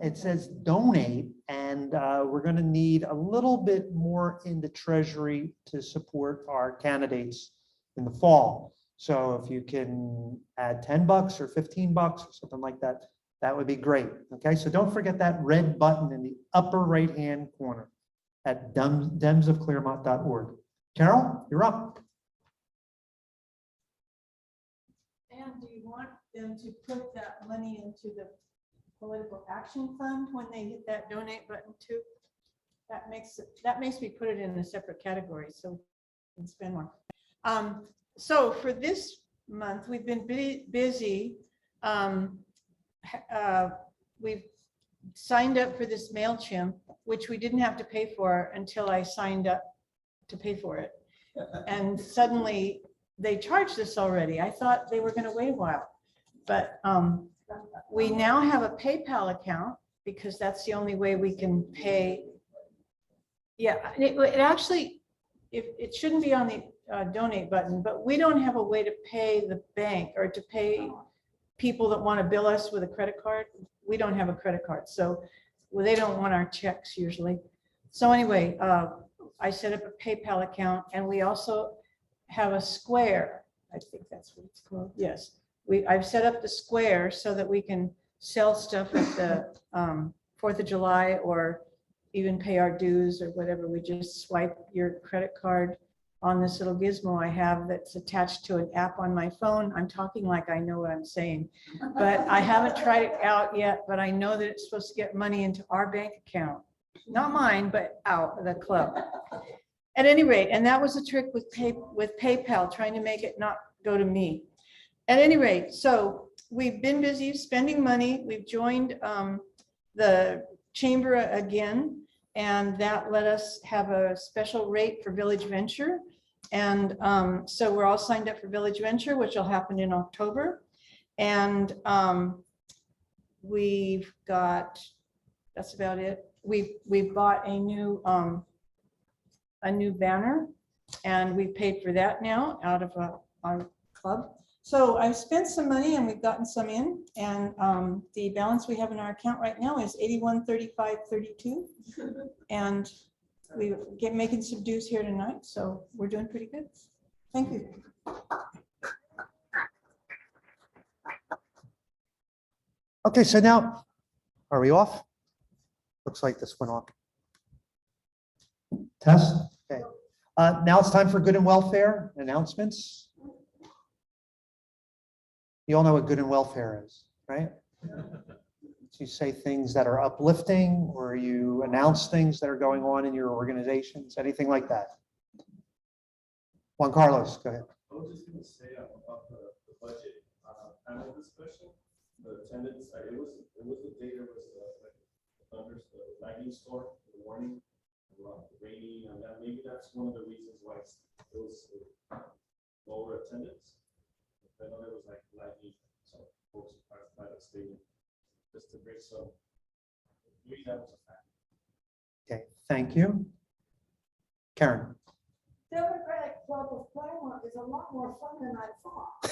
It says donate, and we're going to need a little bit more in the treasury to support our candidates in the fall. So if you can add $10 or $15 or something like that, that would be great. Okay, so don't forget that red button in the upper right-hand corner at demsofclaremont.org. Carol, you're up. And do you want them to put that money into the political action fund when they hit that donate button too? That makes me put it in a separate category so we can spend more. So for this month, we've been busy. We've signed up for this MailChimp, which we didn't have to pay for until I signed up to pay for it. And suddenly they charged us already. I thought they were going to wait a while, but we now have a PayPal account because that's the only way we can pay. Yeah, it actually, it shouldn't be on the donate button, but we don't have a way to pay the bank or to pay people that want to bill us with a credit card. We don't have a credit card, so they don't want our checks usually. So anyway, I set up a PayPal account, and we also have a Square. I think that's what it's called. Yes, I've set up the Square so that we can sell stuff at the 4th of July or even pay our dues or whatever. We just swipe your credit card on this little gizmo I have that's attached to an app on my phone. I'm talking like I know what I'm saying, but I haven't tried it out yet, but I know that it's supposed to get money into our bank account. Not mine, but out of the club. At any rate, and that was a trick with PayPal, trying to make it not go to me. At any rate, so we've been busy spending money. We've joined the chamber again, and that let us have a special rate for Village Venture. And so we're all signed up for Village Venture, which will happen in October. And we've got, that's about it. We've bought a new banner, and we paid for that now out of our club. So I've spent some money and we've gotten some in, and the balance we have in our account right now is $81.35.32, and we get making some dues here tonight, so we're doing pretty good. Thank you. Okay, so now, are we off? Looks like this went off. Test? Okay. Now it's time for good and welfare announcements. You all know what good and welfare is, right? You say things that are uplifting, or you announce things that are going on in your organizations, anything like that. Juan Carlos, go ahead. I was just going to say about the budget panel discussion, the attendance. It was the day there was the lightning storm, the warning, rainy, and that maybe that's one of the reasons why it was lower attendance. I know there was like lightning, so folks by the stadium, just to bring some. Maybe that was a fact. Okay, thank you. Karen. Democratic Club of Claremont is a lot more fun than I thought.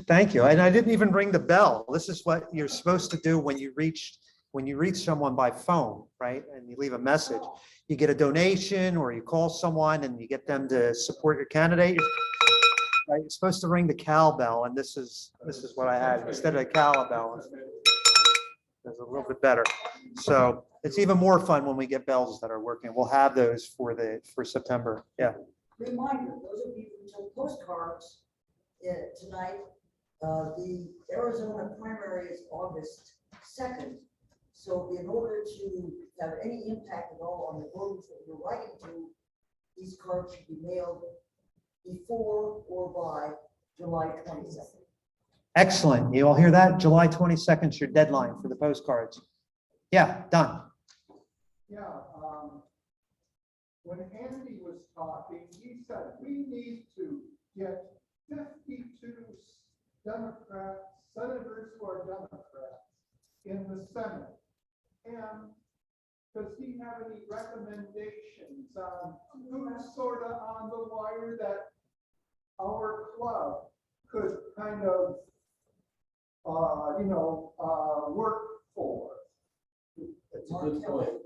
Thank you. And I didn't even ring the bell. This is what you're supposed to do when you reach when you reach someone by phone, right, and you leave a message, you get a donation or you call someone and you get them to support your candidate. Right, you're supposed to ring the cowbell, and this is what I had instead of the cowbell. It's a little bit better. So it's even more fun when we get bells that are working. We'll have those for September. Yeah. Reminder, those of you who took postcards tonight, the Arizona primary is August 2nd. So in order to have any impact at all on the voters that you're writing to, these cards should be mailed before or by July 22nd. Excellent. You all hear that? July 22nd is your deadline for the postcards. Yeah, done. Yeah, when Andy was talking, he said, we need to get 52 Democrats, senators who are Democrats in the Senate. And does he have any recommendations on who's sort of on the wire that our club could kind of, work for? That's a good point.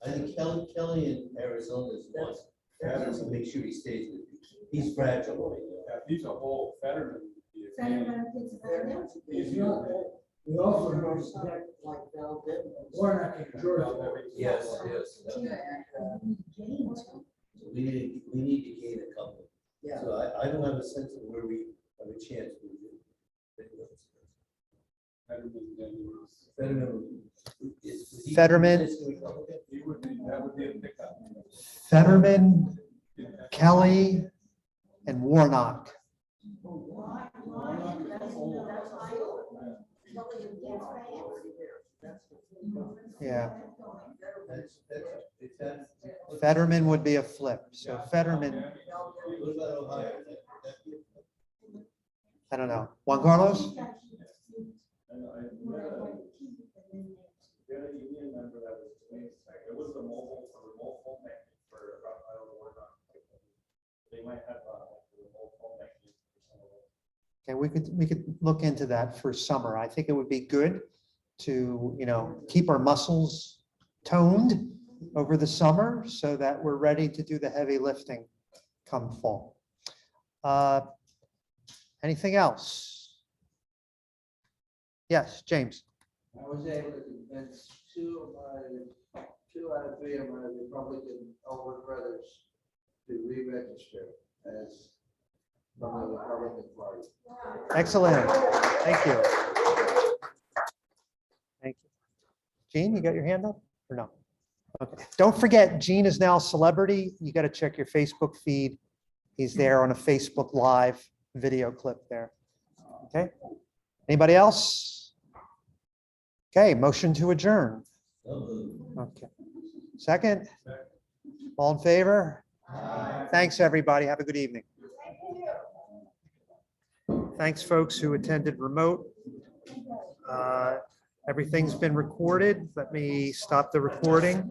I think Kelly in Arizona is one. Travis will make sure he stays with you. He's fragile right now. He's a whole Fetterman. We also know that Like Val did. Warnock in Georgia. Yes, yes. We need to gain a couple. Yeah. So I don't have a sense of where we have a chance to do. Fetterman. He would be, that would be a pickup. Fetterman, Kelly, and Warnock. Yeah. Fetterman would be a flip. So Fetterman, What about Ohio? I don't know. Juan Carlos? We had a union member that was doing, it was a remote phone bank for Rafael Warnock. They might have a remote phone banking for some of them. Okay, we could look into that for summer. I think it would be good to, keep our muscles toned over the summer so that we're ready to do the heavy lifting come fall. Anything else? Yes, James. I was able to convince two out of three of my Republican older brothers to re-register as from the Republican Party. Excellent. Thank you. Thank you. Gene, you got your hand up or no? Okay. Don't forget, Gene is now a celebrity. You got to check your Facebook feed. He's there on a Facebook Live video clip there. Okay. Anybody else? Okay, motion to adjourn. Okay. Second? All in favor? Thanks, everybody. Have a good evening. Thanks, folks who attended remote. Everything's been recorded. Let me stop the recording.